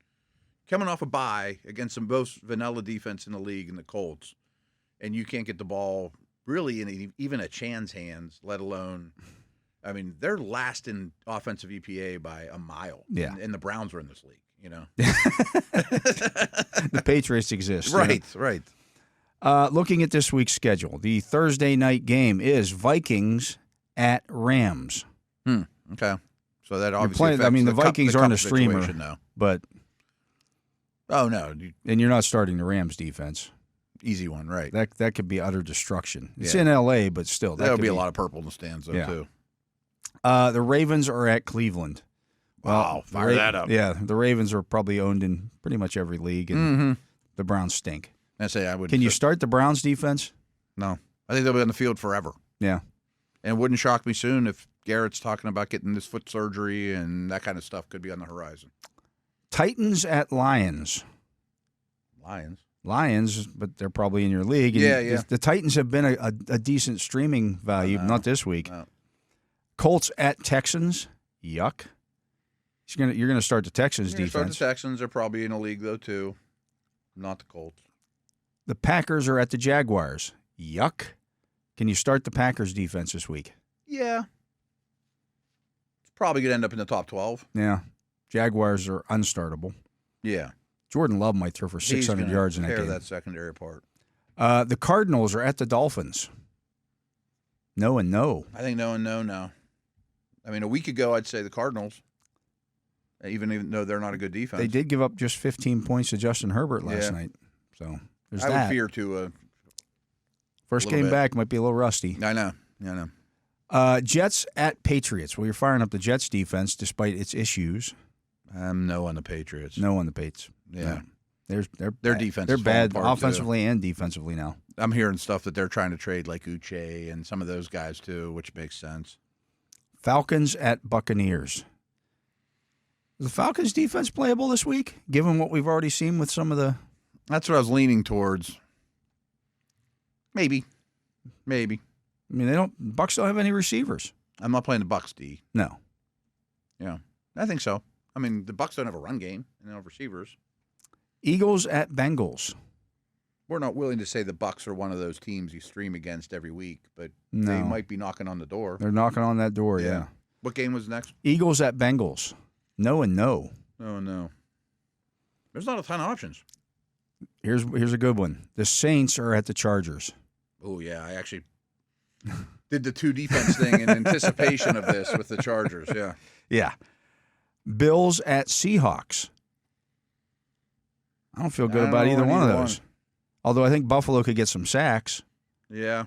coming off a bye against the most vanilla defense in the league in the Colts, and you can't get the ball really in even a Chan's hands, let alone, I mean, they're last in offensive EPA by a mile. Yeah. And the Browns are in this league, The Patriots exist. Right. Looking at this week's schedule, the Thursday night game is Vikings at Rams. Okay. So that obviously playing- I affects mean, the Kupp- Vikings Kupp aren't a streamer. situation now. But Oh, no. and you're not starting the Rams defense. Easy one, right. That could be utter destruction. It's Yeah. in LA, but still, There'll could be a lot of purple in the stands, though, Yeah. too. The Ravens are at Cleveland. Wow, the fire that up. Yeah, the Ravens are probably owned in pretty much every league, and Mm-hmm. the Browns stink. I say I would. Can you start the Browns defense? No. I think they'll be on the field forever. Yeah. And it wouldn't shock me soon if Garrett's talking about getting this foot surgery and that kind of stuff could be on the horizon. Titans at Lions. Lions, but they're probably in your league. And Yeah. The Titans have been a decent streaming value, not this week. No. Colts at Texans. Yuck. You're gonna start the Texans Start defense. the Texans are probably in a league, though, too. Not the Colts. The Packers are at the Jaguars. Yuck. Can you start the Packers defense this week? Yeah. It's probably going to end up in the top 12. Yeah. Jaguars are unstartable. Yeah. Jordan Love might throw for 600 He's yards in that tear game. that secondary apart. The Cardinals are at the Dolphins. No and no. I think no and no now. I mean, a week ago, I'd say the Cardinals, even though they're not a good defense. They did give up just 15 points to Justin Herbert last Yeah. night. So there's I that. would fear to. First little game bit. back might be a little rusty. I know. Jets at Patriots. Well, you're firing up the Jets defense despite its issues. No on the Patriots. No on the Pates. Yeah. They're Their bad. defense They're is falling bad apart, too. offensively and defensively now. I'm hearing stuff that they're trying to trade like Uche and some of those guys too, which makes sense. Falcons at Buccaneers. Is the Falcons defense playable this week, given what we've already seen with some of the? That's what I was leaning towards. Maybe. I mean, Bucs don't have any receivers. I'm not playing the Bucks D. No. Yeah, I think so. I mean, the Bucks don't have a run game and they don't have receivers. Eagles at Bengals. We're not willing to say the Bucks are one of those teams you stream against every week, but No. they might be knocking on the door. They're knocking on that door, yeah. What game was next? Eagles at Bengals. No and no. Oh, no. There's not a ton of options. Here's a good one. The Saints are at the Chargers. Oh, yeah. I actually did the 2 defense thing in anticipation of this with the Chargers. Yeah. Yeah. Bills at Seahawks. I don't feel good about either one of those. Although I think Buffalo could get some sacks. Yeah.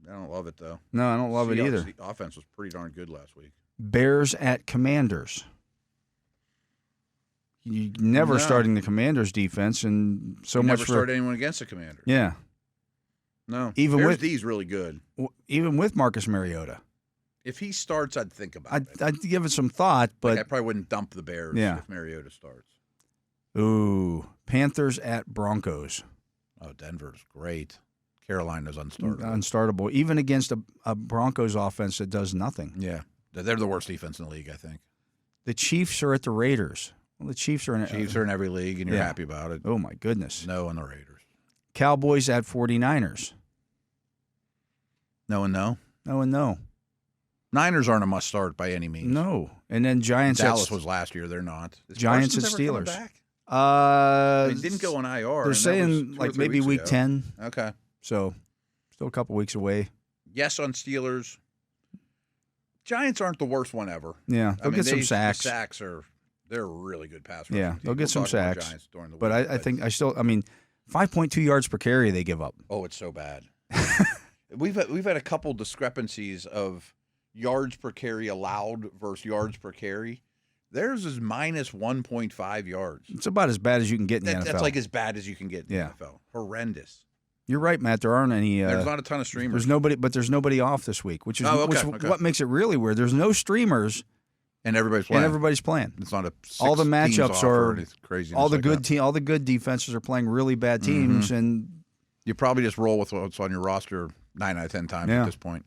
I don't love it, though. No, I don't love it either. The offense was pretty darn good last week. Bears at Commanders. You never starting the Commanders defense, and never start anyone against the Commanders. Yeah. No. Even Bears with D's really good. Even with Marcus Mariota. If he starts, I'd think about it. I'd give it some thought, but I probably wouldn't dump the Bears if Mariota starts. Ooh, Panthers at Broncos. Oh, Denver's great. Carolina's unstartable. Unstartable, even against a Broncos offense that does nothing. Yeah. They're the worst defense in the league, I think. The Chiefs are at the Raiders. Well, the Chiefs are in every league, and you're happy about it. Oh, my goodness. No on the Raiders. Cowboys at 49ers. No and no? No and no. Niners aren't a must-start by any means. No. And then Giants Dallas was last year. They're not. Giants at Parsons ever Steelers. Back? They didn't go on IR. They're saying like maybe week 10. Okay. So still a couple weeks away. Yes on Steelers. Giants aren't the worst one ever. Yeah, they'll get some sacks. The sacks they're a really good pass rushing Yeah, team. they'll get some sacks. But I think 5.2 yards per carry they give up. Oh, it's so bad. We've had a couple discrepancies of yards per carry allowed versus yards per carry. Theirs is minus 1.5 yards. It's about as bad as you can get in the NFL. That's like as bad as you can get in the NFL. Horrendous. You're right, Matt. There aren't any. There's not a ton of streamers. There's nobody off this week, which is what makes it really weird. There's no streamers, and everybody's playing. It's not all the matchups are crazy. All the good defenses are playing really bad teams, and you probably just roll with what's on your roster 9 out of 10 times at this point.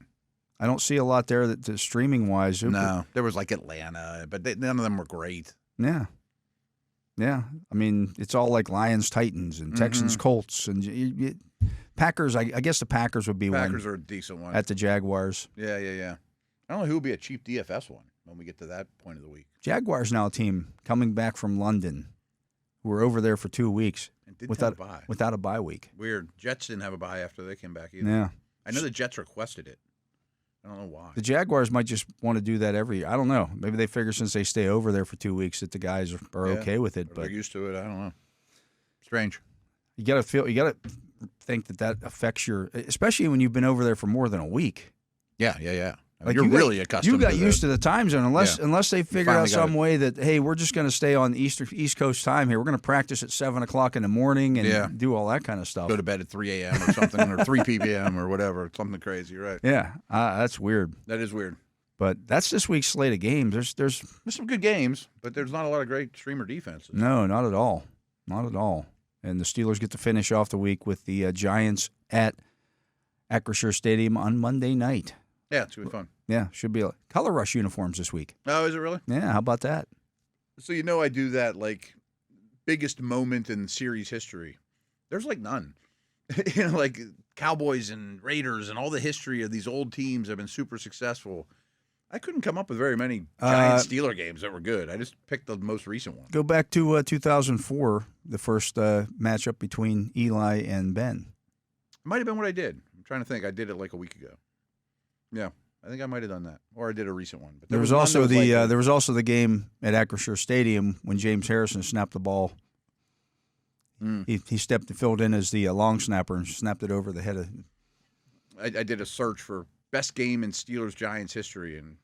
I don't see a lot there that streaming wise. No, there was like Atlanta, but none of them were great. Yeah. Yeah, I mean, it's all like Lions, Titans, and Texans, Colts, and Packers. I guess the Packers would be one. Packers are a decent one. At the Jaguars. Yeah. I don't know who would be a cheap DFS one when we get to that point of the week. Jaguars now a team coming back from London who were over there for 2 weeks without a bye week. Weird. Jets didn't have a bye after they came back either. Yeah. I know the Jets requested it. I don't know why. The Jaguars might just want to do that every year. I don't know. Maybe they figure since they stay over there for 2 weeks that the guys are okay with it. But they're used to it. I don't know. Strange. You got to think that affects your, especially when you've been over there for more than a week. Yeah. I mean, you're really accustomed. You got used to the time zone, unless they figure out some way that hey, we're just going to stay on East Coast time here. We're going to practice at 7:00 in the morning and do all that kind of stuff. Go to bed at 3 a.m. or something, or 3 p.m. or whatever, something crazy, right? Yeah, that's weird. That is weird. But that's this week's slate of games. There's some good games, but there's not a lot of great streamer defenses. No, not at all. Not at all. And the Steelers get to finish off the week with the Giants at Acrisure Stadium on Monday night. Yeah, it's going to be fun. Yeah, should be color rush uniforms this week. Oh, is it really? Yeah, how about that? So I do that like biggest moment in series history. There's like none. Like Cowboys and Raiders and all the history of these old teams have been super successful. I couldn't come up with very many Giant-Steeler games that were good. I just picked the most recent one. Go back to 2004, the first matchup between Eli and Ben. It might have been what I did. I'm trying to think. I did it like a week ago. Yeah, I think I might have done that, or I did a recent one. But there was also the game at Acrisure Stadium when James Harrison snapped the ball. He filled in as the long snapper and snapped it over the head of. I did a search for best game in Steelers Giants history, and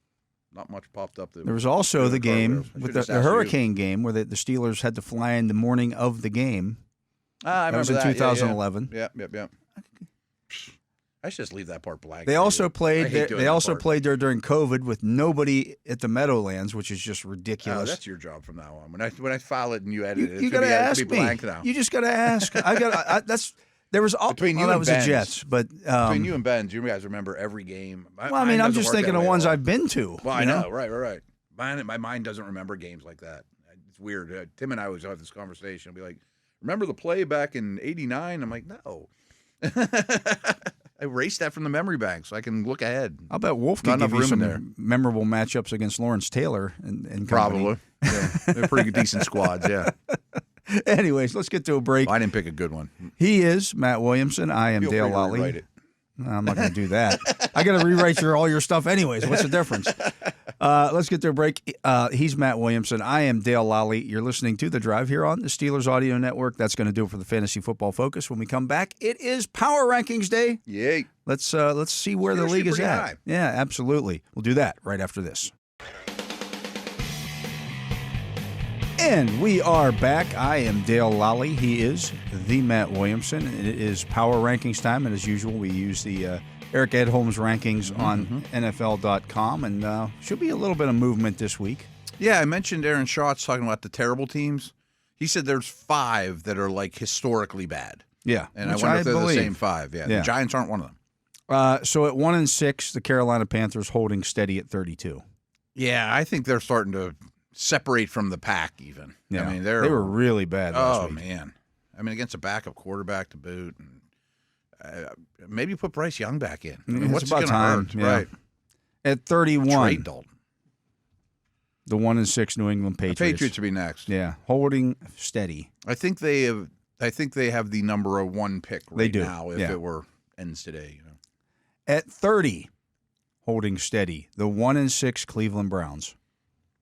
not much popped up. There was also the game with the Hurricane game where the Steelers had to fly in the morning of the game. I remember that was in 2011. Yeah. I should just leave that part blank. They also played. They also played there during COVID with nobody at the Meadowlands, which is just ridiculous. Oh, that's your job from now on. When I file it and you edit it, you got to ask me. Blank now. You just got to ask. There was all. Between you that and was Ben's, the Jets, but between you and Ben, do you guys remember every game? I'm just thinking of ones I've been to. Well, I know, right. My mind doesn't remember games like that. It's weird. Tim and I always have this conversation. I'll be like, "Remember the play back in '89?" I'm like, "No." I erased that from the memory bank so I can look ahead. I'll bet Wolf can give you some memorable matchups against Lawrence Taylor and probably. Yeah. They're pretty decent squads, yeah. Anyways, let's get to a break. I didn't pick a good one. He is Matt Williamson. I am Dale Lolley. No, I'm not going to do that. I got to rewrite all your stuff anyways. What's the difference? Let's get to a break. He's Matt Williamson. I am Dale Lolley. You're listening to The Drive here on the Steelers Audio Network. That's going to do it for the Fantasy Football Focus. When we come back, it is Power Rankings Day. Yay. Let's see where the league is at. High. Yeah, absolutely. We'll do that right after this. And we are back. I am Dale Lolley. He is the Matt Williamson. It is Power Rankings time, and as usual, we use the Eric Edholm's rankings on NFL.com, and should be a little bit of movement this week. Yeah, I mentioned Aaron Schatz talking about the terrible teams. He said there's 5 that are like historically bad. Yeah, and I wonder if they're the same 5. Yeah, the Giants aren't one of them. So at 1-6, the Carolina Panthers holding steady at 32. Yeah, I think they're starting to separate from the pack even. Yeah. I mean, they were really bad last week. Man. I mean, against a backup quarterback to boot. And, maybe put Bryce Young back in. I mean, it's what's about time. Hurt? Yeah. Right. At 31, Trade Dalton. The 1-6 New England Patriots. The Patriots will be next. Yeah, holding steady. I think they have the number 1 pick right now if it were ends today. You know. At 30, holding steady, the 1-6 Cleveland Browns.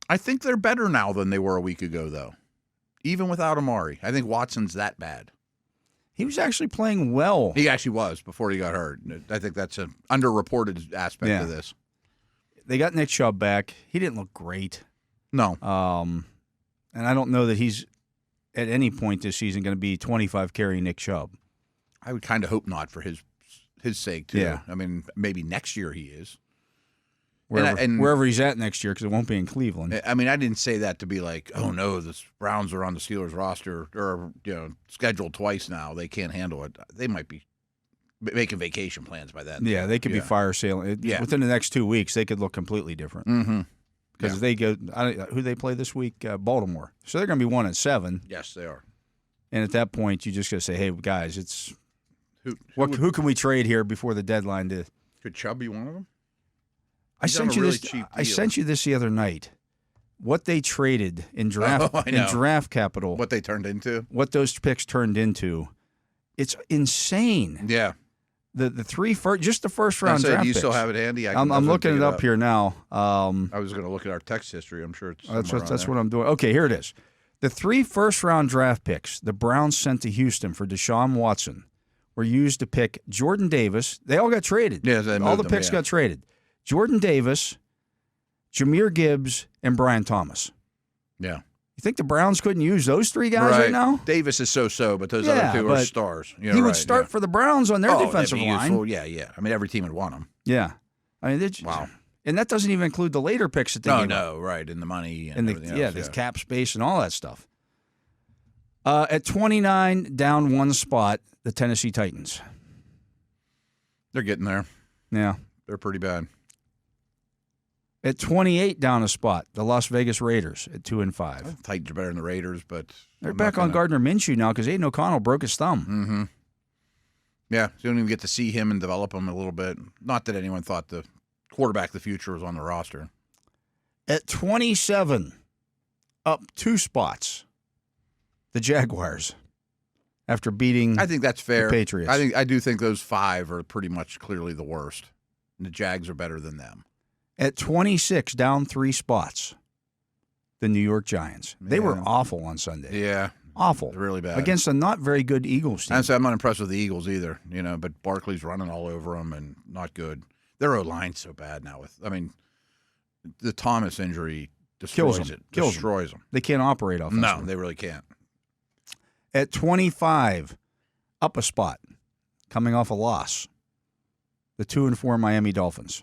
I think they're better now than they were a week ago, though. Even without Amari. I think Watson's that bad. He was actually playing well. He actually was before he got hurt. I think that's an underreported aspect of this. They got Nick Chubb back. He didn't look great. No. And I don't know that he's at any point this season going to be 25 carry Nick Chubb. I would kind of hope not for his sake, too. Yeah. I mean, maybe next year he is. Wherever he's at next year, because it won't be in Cleveland. I mean, I didn't say that to be like, oh no, the Browns are on the Steelers roster or scheduled twice now. They can't handle it. They might be making vacation plans by then. Yeah, they could be fire sailing. Within the next 2 weeks, they could look completely different. Mm-hmm. Because they go, who they play this week? Baltimore. So they're going to be 1-7. Yes, they are. And at that point, you just got to say, hey, guys, it's who can we trade here before the deadline? Could Chubb be one of them? I sent you this the other night. What they traded in draft capital. What they turned into. What those picks turned into. It's insane. Yeah. The 3 first, just the first round draft picks. Do you picks. still have it handy? I'm looking it up here now. I was going to look at our text history. I'm sure it's that's what I'm doing. Okay, here it is. The 3 first-round draft picks the Browns sent to Houston for Deshaun Watson were used to pick Jordan Davis. They all got traded. Yeah, all the picks got traded. Jordan Davis, Jahmyr Gibbs, and Brian Thomas. Yeah. You think the Browns couldn't use those 3 guys right now? Davis is so-so, but those other 2 are stars. He would start for the Browns on their defensive line. Useful. Yeah. I mean, every team would want him. Yeah. I mean, wow. And that doesn't even include the later picks that they gave up. Right, and the money and everything else. The cap space and all that stuff. At 29, down 1 spot, the Tennessee Titans. They're getting there. Yeah. They're pretty bad. At 28, down a spot, the Las Vegas Raiders at 2-5. Titans are better than the Raiders, but they're back on Gardner Minshew now because Aiden O'Connell broke his thumb. Mm-hmm. Yeah, so you don't even get to see him and develop him a little bit. Not that anyone thought the quarterback of the future was on the roster. At 27, up 2 spots, the Jaguars. After beating, I think that's fair. The Patriots. I do think those 5 are pretty much clearly the worst. And the Jags are better than them. At 26, down 3 spots, the New York Giants. They were awful on Sunday. Yeah. Awful. Really bad. Against a not very good Eagles team. I'm not impressed with the Eagles either, but Barkley's running all over them and not good. Their O-line's so bad now. The Thomas injury destroys them. They can't operate offensively. No, they really can't. At 25, up a spot, coming off a loss, the 2-4 Miami Dolphins.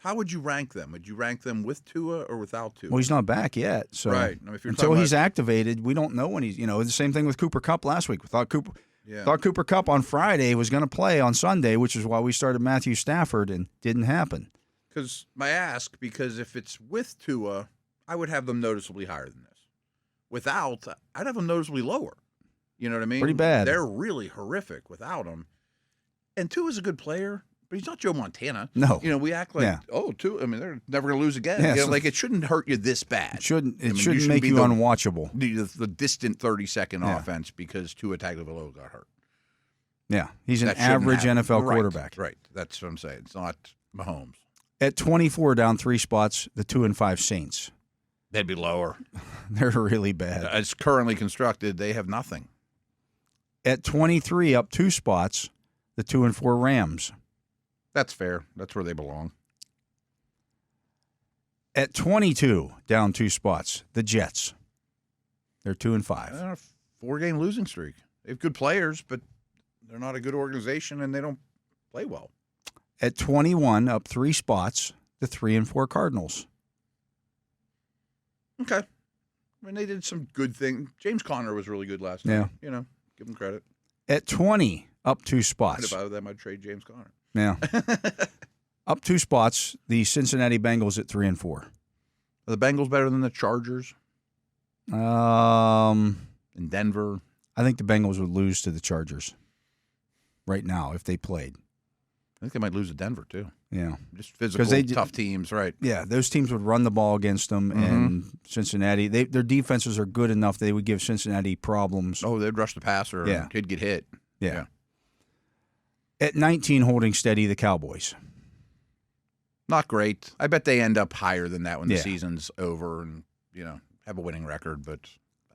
How would you rank them? Would you rank them with Tua or without Tua? Well, he's not back yet. So right. Until he's activated, we don't know when he's. The same thing with Cooper Kupp last week. We thought Cooper Kupp on Friday was going to play on Sunday, which is why we started Matthew Stafford, and didn't happen. Because if it's with Tua, I would have them noticeably higher than this. Without, I'd have them noticeably lower. You know what I mean? Pretty bad. They're really horrific without him. And Tua's a good player. But he's not Joe Montana. No. We act like, Tua, I mean, they're never going to lose again. Yeah, it shouldn't hurt you this bad. It shouldn't make you unwatchable. The distant 30-second offense because Tua Tagovailoa got hurt. Yeah, he's an average NFL quarterback. Right, that's what I'm saying. It's not Mahomes. At 24, down 3 spots, the 2-5 Saints. They'd be lower. They're really bad. As currently constructed, they have nothing. At 23, up 2 spots, the 2-4 Rams. That's fair. That's where they belong. At 22, down 2 spots, the Jets. They're 2-5. They're on a 4-game losing streak. They have good players, but they're not a good organization, and they don't play well. At 21, up 3 spots, the 3-4 Cardinals. Okay. I mean, they did some good things. James Conner was really good last night. You know, give him credit. At 20, up 2 spots. If I was them, I'd trade James Conner. Yeah. Up 2 spots, the Cincinnati Bengals at 3-4. Are the Bengals better than the Chargers? In Denver? I think the Bengals would lose to the Chargers right now if they played. I think they might lose to Denver, too. Yeah. Just physical, tough teams, right? Yeah, those teams would run the ball against them, and Cincinnati, their defenses are good enough they would give Cincinnati problems. Oh, they'd rush the passer. Yeah. Could get hit. Yeah. At 19, holding steady, the Cowboys. Not great. I bet they end up higher than that when the season's over and, have a winning record, but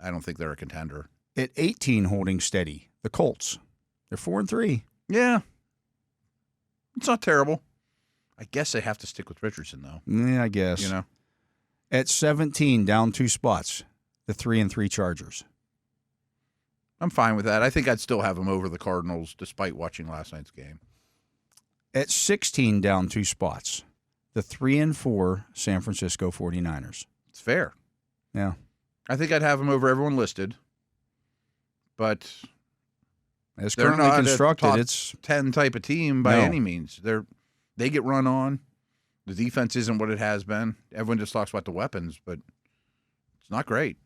I don't think they're a contender. At 18, holding steady, the Colts. They're 4-3. Yeah. It's not terrible. I guess they have to stick with Richardson, though. Yeah, I guess. At 17, down 2 spots, the 3-3 Chargers. I'm fine with that. I think I'd still have them over the Cardinals, despite watching last night's game. At 16, down 2 spots, the 3-4 San Francisco 49ers. It's fair. Yeah. I think I'd have them over everyone listed, but as they're currently not constructed, a top it's 10 type of team by any means. They get run on. The defense isn't what it has been. Everyone just talks about the weapons, but it's not great.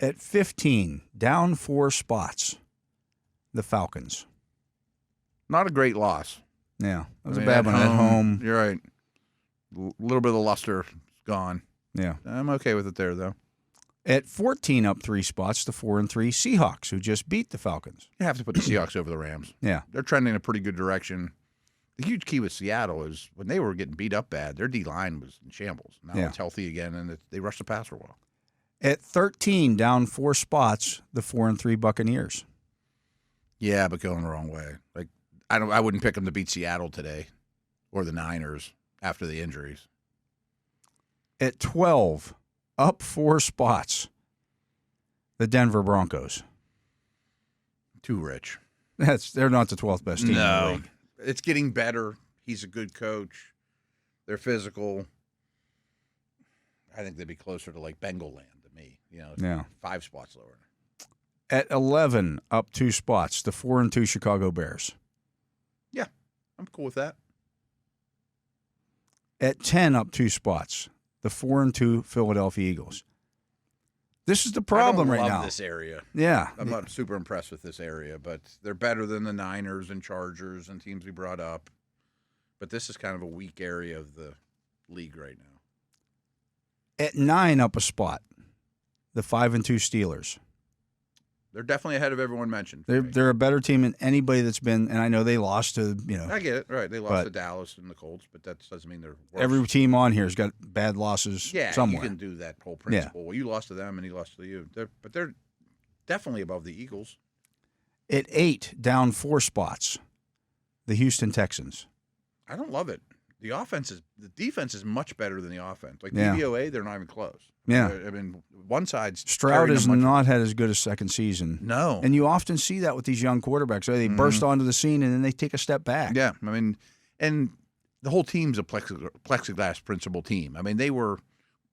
At 15, down 4 spots, the Falcons. Not a great loss. Yeah, that was a bad one at home. You're right. A little bit of the luster is gone. Yeah. I'm okay with it there, though. At 14, up 3 spots, the 4-3 Seahawks, who just beat the Falcons. You have to put the Seahawks over the Rams. Yeah. They're trending in a pretty good direction. The huge key with Seattle is when they were getting beat up bad, their D-line was in shambles. Now it's healthy again, and they rush the passer well. At 13, down 4 spots, the 4-3 Buccaneers. Yeah, but going the wrong way. Like I wouldn't pick them to beat Seattle today or the Niners after the injuries. At 12, up 4 spots, the Broncos. Too rich. They're not the 12th best team in the league. It's getting better. He's a good coach. They're physical. I think they'd be closer to like Bengal land to me. 5 spots lower. At 11, up 2 spots, the 4-2 Chicago Bears. Yeah, I'm cool with that. At 10, up 2 spots, the 4-2 Philadelphia Eagles. This is the problem right now. I love this area. Yeah. I'm not super impressed with this area, but they're better than the Niners and Chargers and teams we brought up. But this is kind of a weak area of the league right now. At 9, up a spot, the 5-2 Steelers. They're definitely ahead of everyone mentioned. They're a better team than anybody that's been, and I know they lost to, I get it, right. They lost to Dallas and the Colts, but that doesn't mean they're worse. Every team on here has got bad losses somewhere. You can do that whole principle. Well, you lost to them and he lost to you. But they're definitely above the Eagles. At 8, down 4 spots, the Houston Texans. I don't love it. The defense is much better than the offense. Like DVOA, they're not even close. Yeah. I mean, one side's Stroud has not had as good a second season. No. And you often see that with these young quarterbacks. They burst onto the scene and then they take a step back. Yeah. I mean, and the whole team's a plexiglass principal team. I mean, remember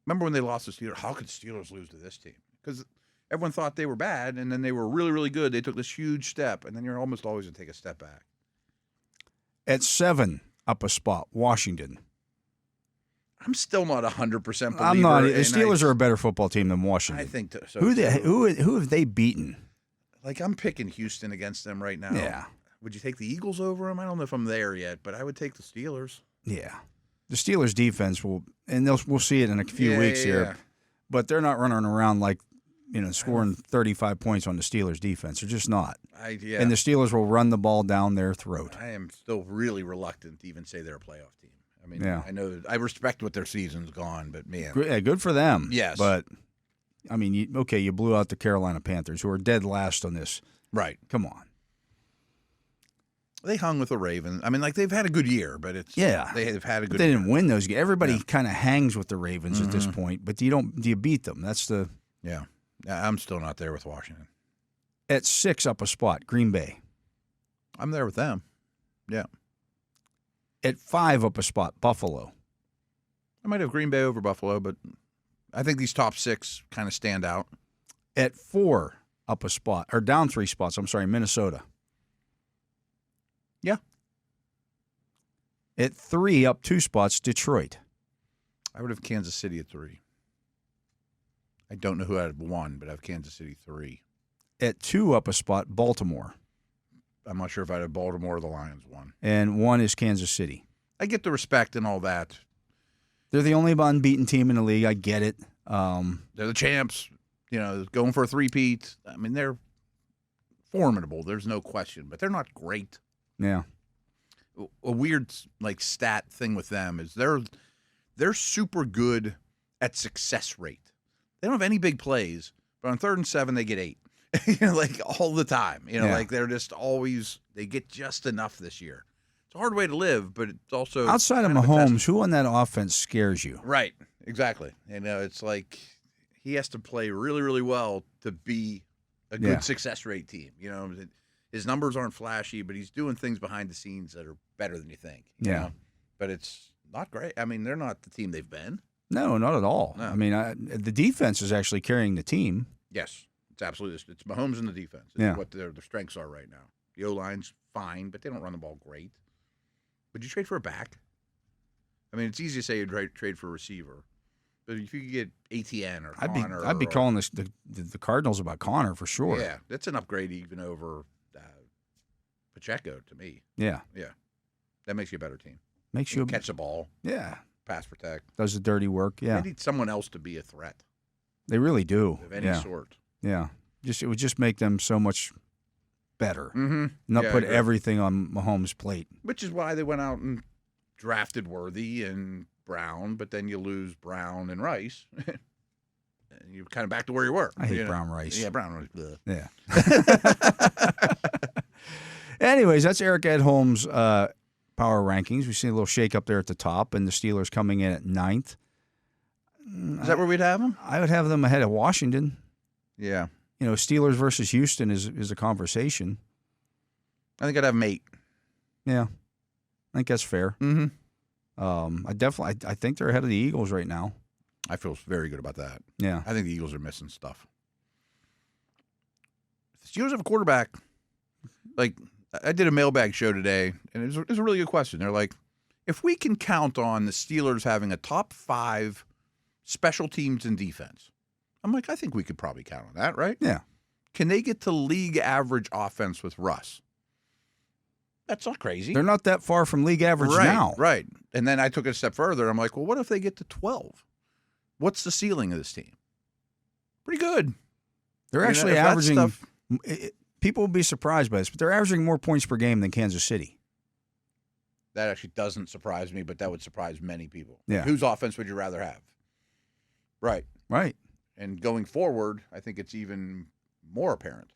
when they lost the Steelers? How could Steelers lose to this team? Because everyone thought they were bad, and then they were really, really good. They took this huge step, and then you're almost always going to take a step back. At 7, up a spot, Washington. I'm still not 100% believer. I'm not. The Steelers are a better football team than Washington. I think so. Who have they beaten? Like, I'm picking Houston against them right now. Yeah. Would you take the Eagles over them? I don't know if I'm there yet, but I would take the Steelers. Yeah. The Steelers' defense we'll see it in a few weeks here, but they're not running around like, scoring 35 points on the Steelers' defense. They're just not. Yeah. And the Steelers will run the ball down their throat. I am still really reluctant to even say they're a playoff team. I mean, I know I respect what their season's gone, but man, good for them. Yes, but I mean, you blew out the Carolina Panthers, who are dead last on this. Right? Come on. They hung with the Ravens. I mean, like they've had a good year, but they have had a good. They didn't win those games. Everybody kind of hangs with the Ravens at this point, but do you beat them? That's the I'm still not there with Washington. At 6 up a spot, Green Bay. I'm there with them. Yeah. At 5 up a spot, Buffalo. I might have Green Bay over Buffalo, but I think these top 6 kind of stand out. At 4 up a spot, or down 3 spots, I'm sorry, Minnesota. Yeah. At 3 up 2 spots, Detroit. I would have Kansas City at 3. I don't know who I'd have 1, but I have Kansas City 3. At 2 up a spot, Baltimore. I'm not sure if I'd have Baltimore or the Lions 1. And 1 is Kansas City. I get the respect and all that. They're the only unbeaten team in the league. I get it. They're the champs, going for a three-peat. I mean, they're formidable. There's no question, but they're not great. Yeah. A weird stat thing with them is they're super good at success rate. They don't have any big plays, but on 3rd and 7 they get 8. All the time. They're just always they get just enough this year. It's a hard way to live, but it's also outside of Mahomes, who on that offense scares you? Right. Exactly. It's like he has to play really, really well to be a good success rate team. His numbers aren't flashy, but he's doing things behind the scenes that are better than you think. You know? But it's not great. I mean, they're not the team they've been. No, not at all. No. I mean, the defense is actually carrying the team. Yes, it's absolutely. It's Mahomes and the defense. It's what their strengths are right now. The O-line's fine, but they don't run the ball great. Would you trade for a back? I mean, it's easy to say you'd trade for a receiver. But if you could get ATN or Connor. I'd be calling the Cardinals about Connor for sure. Yeah, that's an upgrade even over Pacheco to me. Yeah. Yeah. That makes you a beber team. Makes you catch the ball. Yeah. Pass protect. Does the dirty work. Yeah. They need someone else to be a threat. They really do. Of any sort. Yeah. It would just make them so much better. Mm-hmm. Not put everything on Mahomes' plate. Which is why they went out and drafted Worthy and Brown, but then you lose Brown and Rice. And you're kind of back to where you were. I hate Brown Rice. Yeah, Brown Rice. Bleh. Yeah. Anyways, that's Eric Edholm's power rankings. We see a little shake up there at the top, and the Steelers coming in at 9th. Is that where we'd have them? I would have them ahead of Washington. Yeah. Steelers versus Houston is a conversation. I think I'd have them 8. Yeah. I think that's fair. Mm-hmm. I think they're ahead of the Eagles right now. I feel very good about that. Yeah. I think the Eagles are missing stuff. If the Steelers have a quarterback, I did a mailbag show today, and it was a really good question. They're like, if we can count on the Steelers having a top 5 special teams and defense, I'm like, I think we could probably count on that, right? Yeah. Can they get to league average offense with Russ? That's not crazy. They're not that far from league average now. Right. And then I took it a step further. I'm like, well, what if they get to 12? What's the ceiling of this team? Pretty good. They're actually averaging people will be surprised by this, but they're averaging more points per game than Kansas City. That actually doesn't surprise me, but that would surprise many people. Yeah. Whose offense would you rather have? Right. Right. And going forward, I think it's even more apparent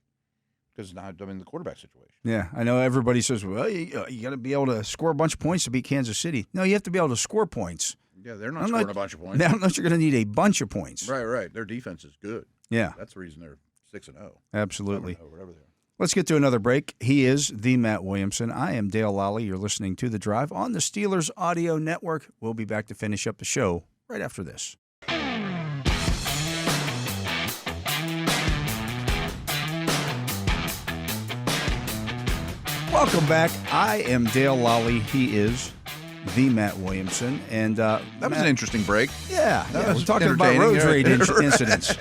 because now I'm in the quarterback situation. Yeah, I know everybody says, well, you got to be able to score a bunch of points to beat Kansas City. No, you have to be able to score points. Yeah, they're not scoring a bunch of points. Now, unless you're going to need a bunch of points. Right. Their defense is good. Yeah. That's the reason they're 6-0. Absolutely. 7-0, whatever they are. Let's get to another break. He is the Matt Williamson. I am Dale Lolley. You're listening to The Drive on the Steelers Audio Network. We'll be back to finish up the show right after this. Welcome back. I am Dale Lolley. He is the Matt Williamson. And that was an interesting break. Yeah. We're talking about road rage incidents.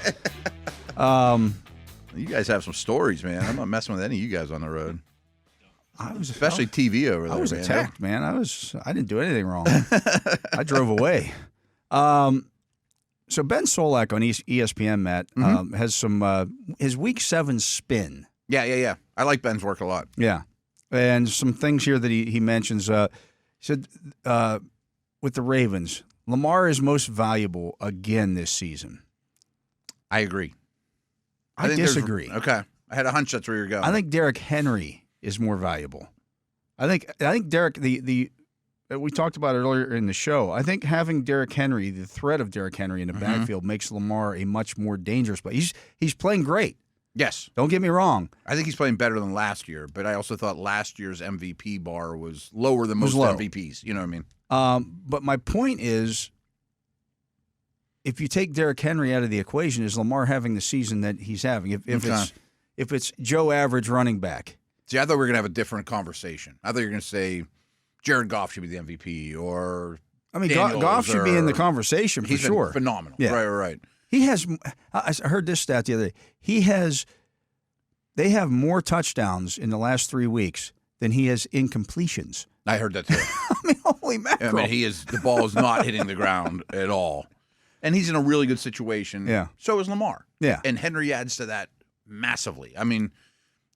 You guys have some stories, man. I'm not messing with any of you guys on the road. Especially TV over there. I was attacked, man. I didn't do anything wrong. I drove away. So Ben Solak on ESPN, Matt, has some his Week 7 spin. Yeah. I like Ben's work a lot. Yeah. And some things here that he mentions. He said with the Ravens, Lamar is most valuable again this season. I agree. I disagree. Okay. I had a hunch that's where you're going. I think Derrick Henry is more valuable. I think Derrick, we talked about it earlier in the show. I think having Derrick Henry, the threat of Derrick Henry in the backfield, makes Lamar a much more dangerous player. He's playing great. Yes. Don't get me wrong. I think he's playing better than last year, but I also thought last year's MVP bar was lower than most MVPs. You know what I mean? But my point is, if you take Derrick Henry out of the equation, is Lamar having the season that he's having? If it's Joe Average running back. See, I thought we were going to have a different conversation. I thought you were going to say Jared Goff should be the MVP, or Goff should be in the conversation for sure. Been phenomenal. Yeah. Right. He has. I heard this stat the other day. They have more touchdowns in the last 3 weeks than he has incompletions. I heard that too. I mean, holy mackerel! I mean, the ball is not hitting the ground at all, and he's in a really good situation. Yeah. So is Lamar. Yeah. And Henry adds to that massively. I mean,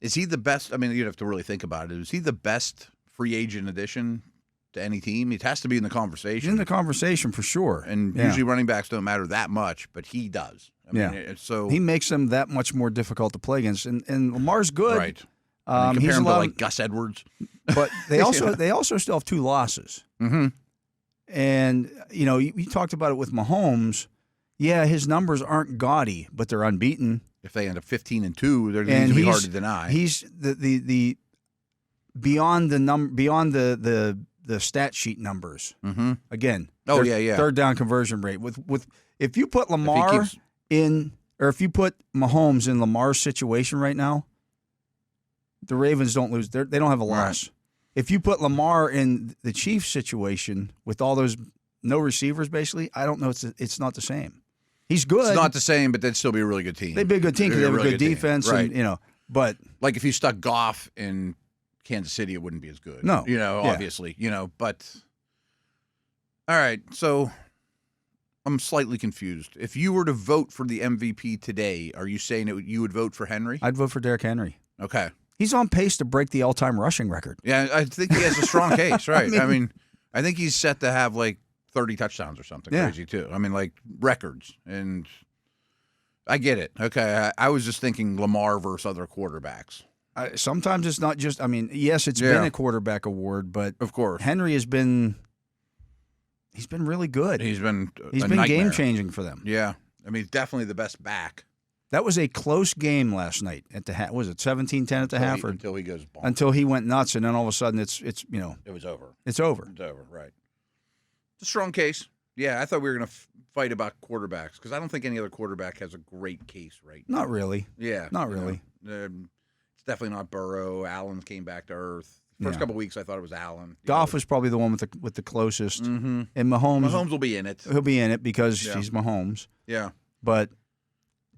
is he the best? I mean, you'd have to really think about it. Is he the best free agent addition to any team? It has to be in the conversation. He's in the conversation for sure. And usually running backs don't matter that much, but he does. I mean, so he makes them that much more difficult to play against. And Lamar's good. Right. Compare him to like Gus Edwards. But they also still have 2 losses. Mm-hmm. And, you talked about it with Mahomes. Yeah, his numbers aren't gaudy, but they're unbeaten. If they end up 15-2, they're going to be hard to deny. He's the beyond the stat sheet numbers. Mm-hmm. Again. Yeah. Third down conversion rate with if you put Lamar if you put Mahomes in Lamar's situation right now, the Ravens don't lose. They don't have a loss. Right. If you put Lamar in the Chiefs situation with all those no receivers, basically, I don't know. It's not the same. He's good. It's not the same, but they'd still be a really good team. They'd be a good team because they have a good defense, right. And But like if you stuck Goff in Kansas City, it wouldn't be as good. No, obviously, But all right, so I'm slightly confused. If you were to vote for the MVP today, are you saying you would vote for Henry? I'd vote for Derrick Henry. Okay. He's on pace to break the all-time rushing record. Yeah, I think he has a strong case, right? I mean, I think he's set to have like 30 touchdowns or something crazy too. I mean, like records, and I get it. Okay, I was just thinking Lamar versus other quarterbacks. Sometimes it's not just. I mean, yes, it's been a quarterback award, but of course, Henry has been. He's been really good. He's been game changing for them. Yeah, I mean, he's definitely the best back. That was a close game last night at the half. Was it 17-10 at the half? Until he goes bonkers. Until he went nuts, and then all of a sudden it's it was over. It's over. It's over, right. It's a strong case. Yeah, I thought we were going to fight about quarterbacks because I don't think any other quarterback has a great case right now. Not really. Yeah. Not really. It's definitely not Burrow. Allen came back to earth. First couple of weeks, I thought it was Allen. Goff was probably the one with the closest. Mm-hmm. And Mahomes will be in it. He'll be in it because he's Mahomes. Yeah. But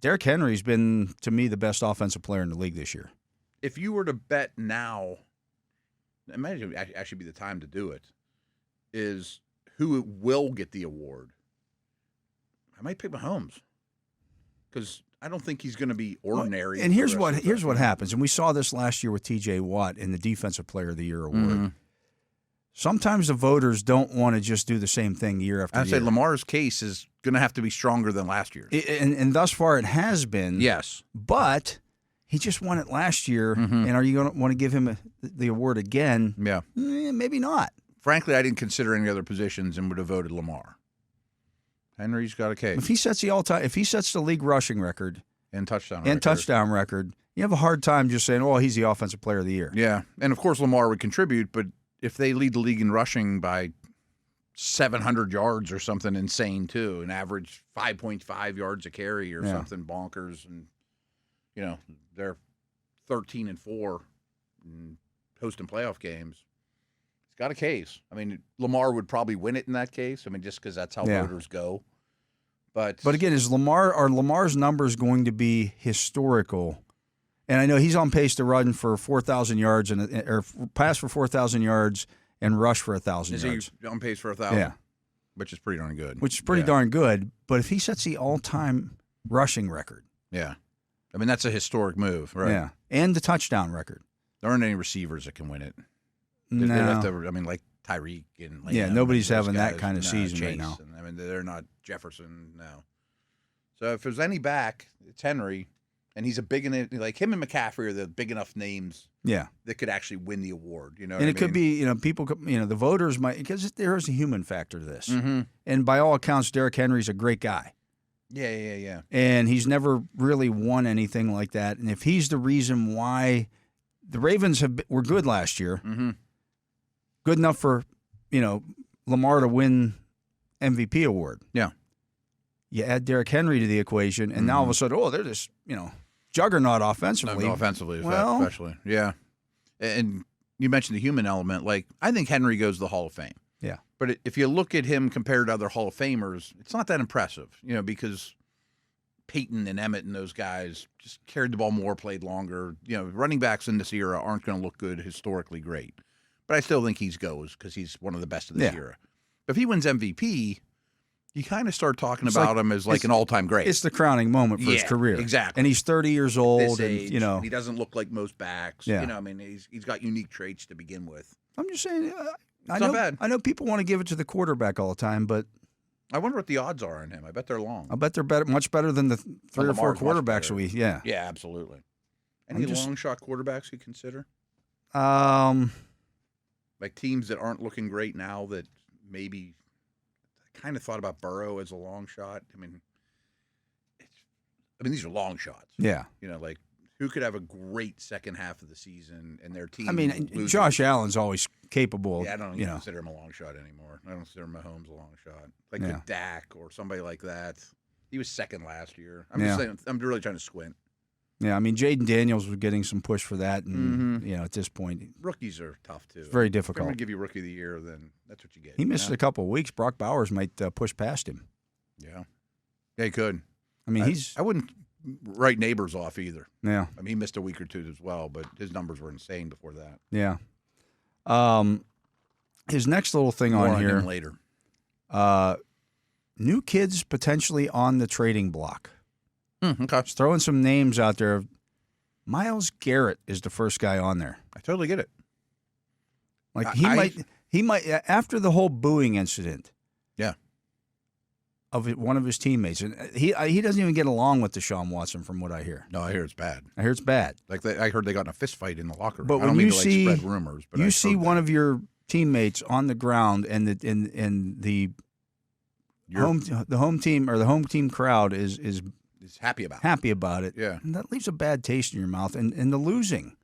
Derrick Henry's been, to me, the best offensive player in the league this year. If you were to bet now, it might actually be the time to do it, is who will get the award. I might pick Mahomes because I don't think he's going to be ordinary. And here's what happens, and we saw this last year with T.J. Watt in the Defensive Player of the Year award. Mm-hmm. Sometimes the voters don't want to just do the same thing year after year. I'd say Lamar's case is going to have to be stronger than last year's. And thus far it has been. Yes. But he just won it last year, mm-hmm. and are you going to want to give him the award again? Yeah. Maybe not. Frankly, I didn't consider any other positions and would have voted Lamar. Henry's got a case. If he sets the league rushing record and touchdown record, you have a hard time just saying, "Oh, he's the offensive player of the year." Yeah, and of course Lamar would contribute, but if they lead the league in rushing by 700 yards or something insane too, an average 5.5 yards a carry or something bonkers, and they're 13-4 and hosting playoff games. He's got a case. I mean, Lamar would probably win it in that case. I mean, just because that's how voters go. But again, are Lamar's numbers going to be historical? And I know he's on pace to run for 4,000 yards or pass for 4,000 yards and rush for 1,000 yards. Is he on pace for 1,000? Yeah, which is pretty darn good. Which is pretty darn good. But if he sets the all-time rushing record, I mean that's a historic move, right? Yeah, and the touchdown record. There aren't any receivers that can win it. No. They'd have to, like Tyreek and Lamb. Yeah, nobody's and those having guys. that kind of season right Chase, now. I mean, they're not Jefferson, no. So if there's any back, it's Henry, and he's a big enough, like him and McCaffrey are the big enough names that could actually win the award. You know, and what it could be, people, the voters might, because there is a human factor to this. Mm-hmm. And by all accounts, Derrick Henry's a great guy. Yeah. And he's never really won anything like that. And if he's the reason why the Ravens were good last year, good enough for, Lamar to win MVP award. Yeah. You add Derrick Henry to the equation, and now all of a sudden, they're this, juggernaut offensively. Offensively, especially. Yeah. And you mentioned the human element. Like, I think Henry goes to the Hall of Fame. Yeah. But if you look at him compared to other Hall of Famers, it's not that impressive, because Peyton and Emmett and those guys just carried the ball more, played longer. Running backs in this era aren't going to look good, historically great. But I still think he goes because he's one of the best of this era. But if he wins MVP, you kind of start talking about him as like an all-time great. It's the crowning moment for his career. Exactly. And he's 30 years old. Age, and he doesn't look like most backs. Yeah. He's got unique traits to begin with. I'm just saying, not bad. I know people want to give it to the quarterback all the time, but I wonder what the odds are on him. I bet they're long. I bet they're better, much better than the three or four quarterbacks Yeah, absolutely. Any long shot quarterbacks you consider? Like teams that aren't looking great now that maybe I kind of thought about Burrow as a long shot. I mean, these are long shots. Yeah. Like who could have a great second half of the season and their team? loses. Josh Allen's always capable. Yeah, I don't even consider him a long shot anymore. I don't consider Mahomes a long shot. Like with Dak or somebody like that. He was second last year. I'm just saying, I'm really trying to squint. Yeah, Jaden Daniels was getting some push for that, and at this point, rookies are tough too. It's very difficult. If I'm going to give you Rookie of the Year, then that's what you get. He missed a couple of weeks. Brock Bowers might push past him. Yeah, he could. I wouldn't write Neighbors off either. Yeah, he missed a week or two as well, but his numbers were insane before that. Yeah. His next little thing More on here later. New kids potentially on the trading block. Okay. Just throwing some names out there. Myles Garrett is the first guy on there. I totally get it. Like he might after the whole booing incident. Yeah. Of one of his teammates, and he doesn't even get along with Deshaun Watson, from what I hear. No, I hear it's bad. I hear it's bad. Like I heard they got in a fist fight in the locker room. But I don't mean to spread rumors, but you see one of your teammates on the ground, and the home team or the home team crowd is happy about it. Yeah, and that leaves a bad taste in your mouth, and the losing.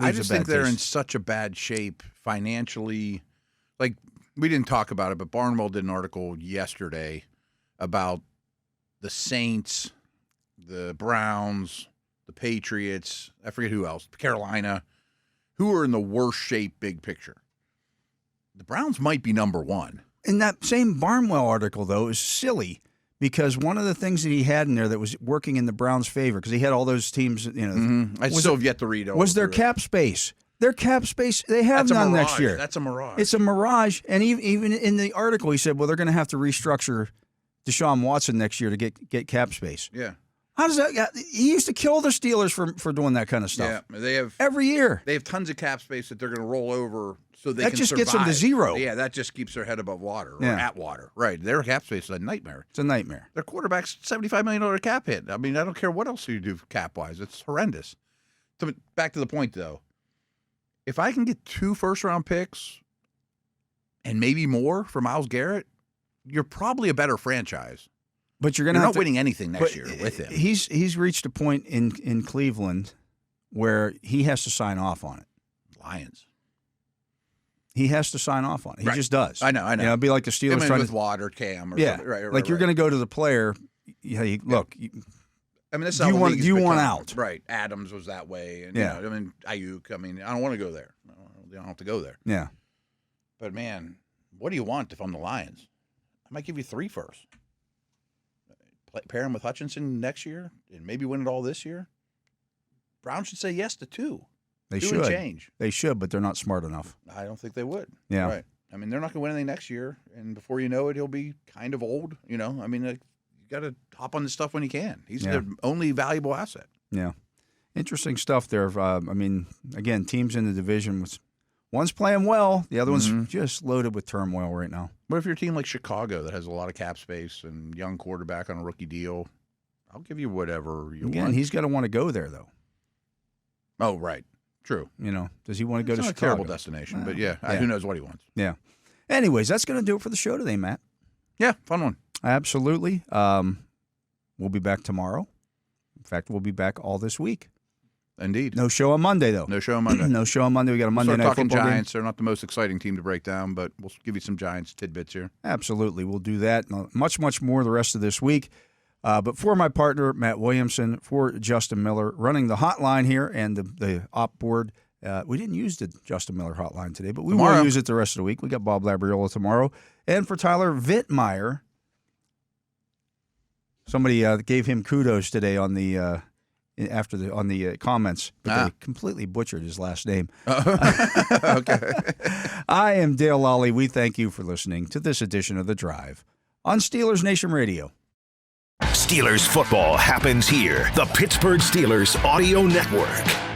I just think they're in such a bad shape financially. Like, we didn't talk about it, but Barnwell did an article yesterday about the Saints, the Browns, the Patriots, I forget who else, Carolina, who are in the worst shape big picture. The Browns might be number one. And that same Barnwell article, though, is silly because one of the things that he had in there that was working in the Browns' favor, because he had all those teams, I still have yet to read. Was their cap space. Their cap space, they have none next year. That's a mirage. It's a mirage. And even in the article, he said, well, they're going to have to restructure Deshaun Watson next year to get cap space. Yeah. How does that? He used to kill the Steelers for doing that kind of stuff. Yeah, they have every year. They have tons of cap space that they're going to roll over so they that can just survive. Gets them to zero. Yeah, that just keeps their head above water or at water. Right. Their cap space is a nightmare. It's a nightmare. Their quarterback's $75 million cap hit. I don't care what else you do cap wise. It's horrendous. Back to the point though. If I can get 2 first-round picks and maybe more for Myles Garrett, you're probably a better franchise. But you're not winning anything next year with him. He's reached a point in Cleveland where he has to sign off on it. Lions. He has to sign off on it. He just does. I know. It'd be like the Steelers trying with Watt or Cam or something. Right, like you're going to go to the player. Look. This is do you want out? Right. Adams was that way. And, Ayuk. I don't want to go there. I don't have to go there. Yeah. But, man, what do you want if I'm the Lions? I might give you 3 first. Pair him with Hutchinson next year and maybe win it all this year. Browns should say yes to 2. They Do should. and change. They should, but they're not smart enough. I don't think they would. Yeah. Right. They're not going to win anything next year. And before you know it, he'll be kind of old. You got to hop on this stuff when you can. He's their only valuable asset. Yeah. Interesting stuff there. Again, teams in the division with One's playing well. The other one's just loaded with turmoil right now. What if you're a team like Chicago that has a lot of cap space and young quarterback on a rookie deal? I'll give you whatever you want. He's got to want to go there, though. Oh, right. True. Does he want to go to It's Chicago? not a terrible destination, but who knows what he wants. Yeah. Anyways, that's going to do it for the show today, Matt. Yeah, fun one. Absolutely. We'll be back tomorrow. In fact, we'll be back all this week. Indeed. No show on Monday, though. No show on Monday. No show on Monday. We got a Monday night talking football Giants. game. They're not the most exciting team to break down, but we'll give you some Giants tidbits here. Absolutely. We'll do that. Much, much more the rest of this week. But for my partner, Matt Williamson, for Justin Miller, running the hotline here and the op board. We didn't use the Justin Miller hotline today, but we will use it the rest of the week. We got Bob Labriola tomorrow. And for Tyler Vittmeyer, somebody gave him kudos today on the comments, but they completely butchered his last name. Okay. I am Dale Lolley. We thank you for listening to this edition of The Drive on Steelers Nation Radio. Steelers football happens here. The Pittsburgh Steelers Audio Network.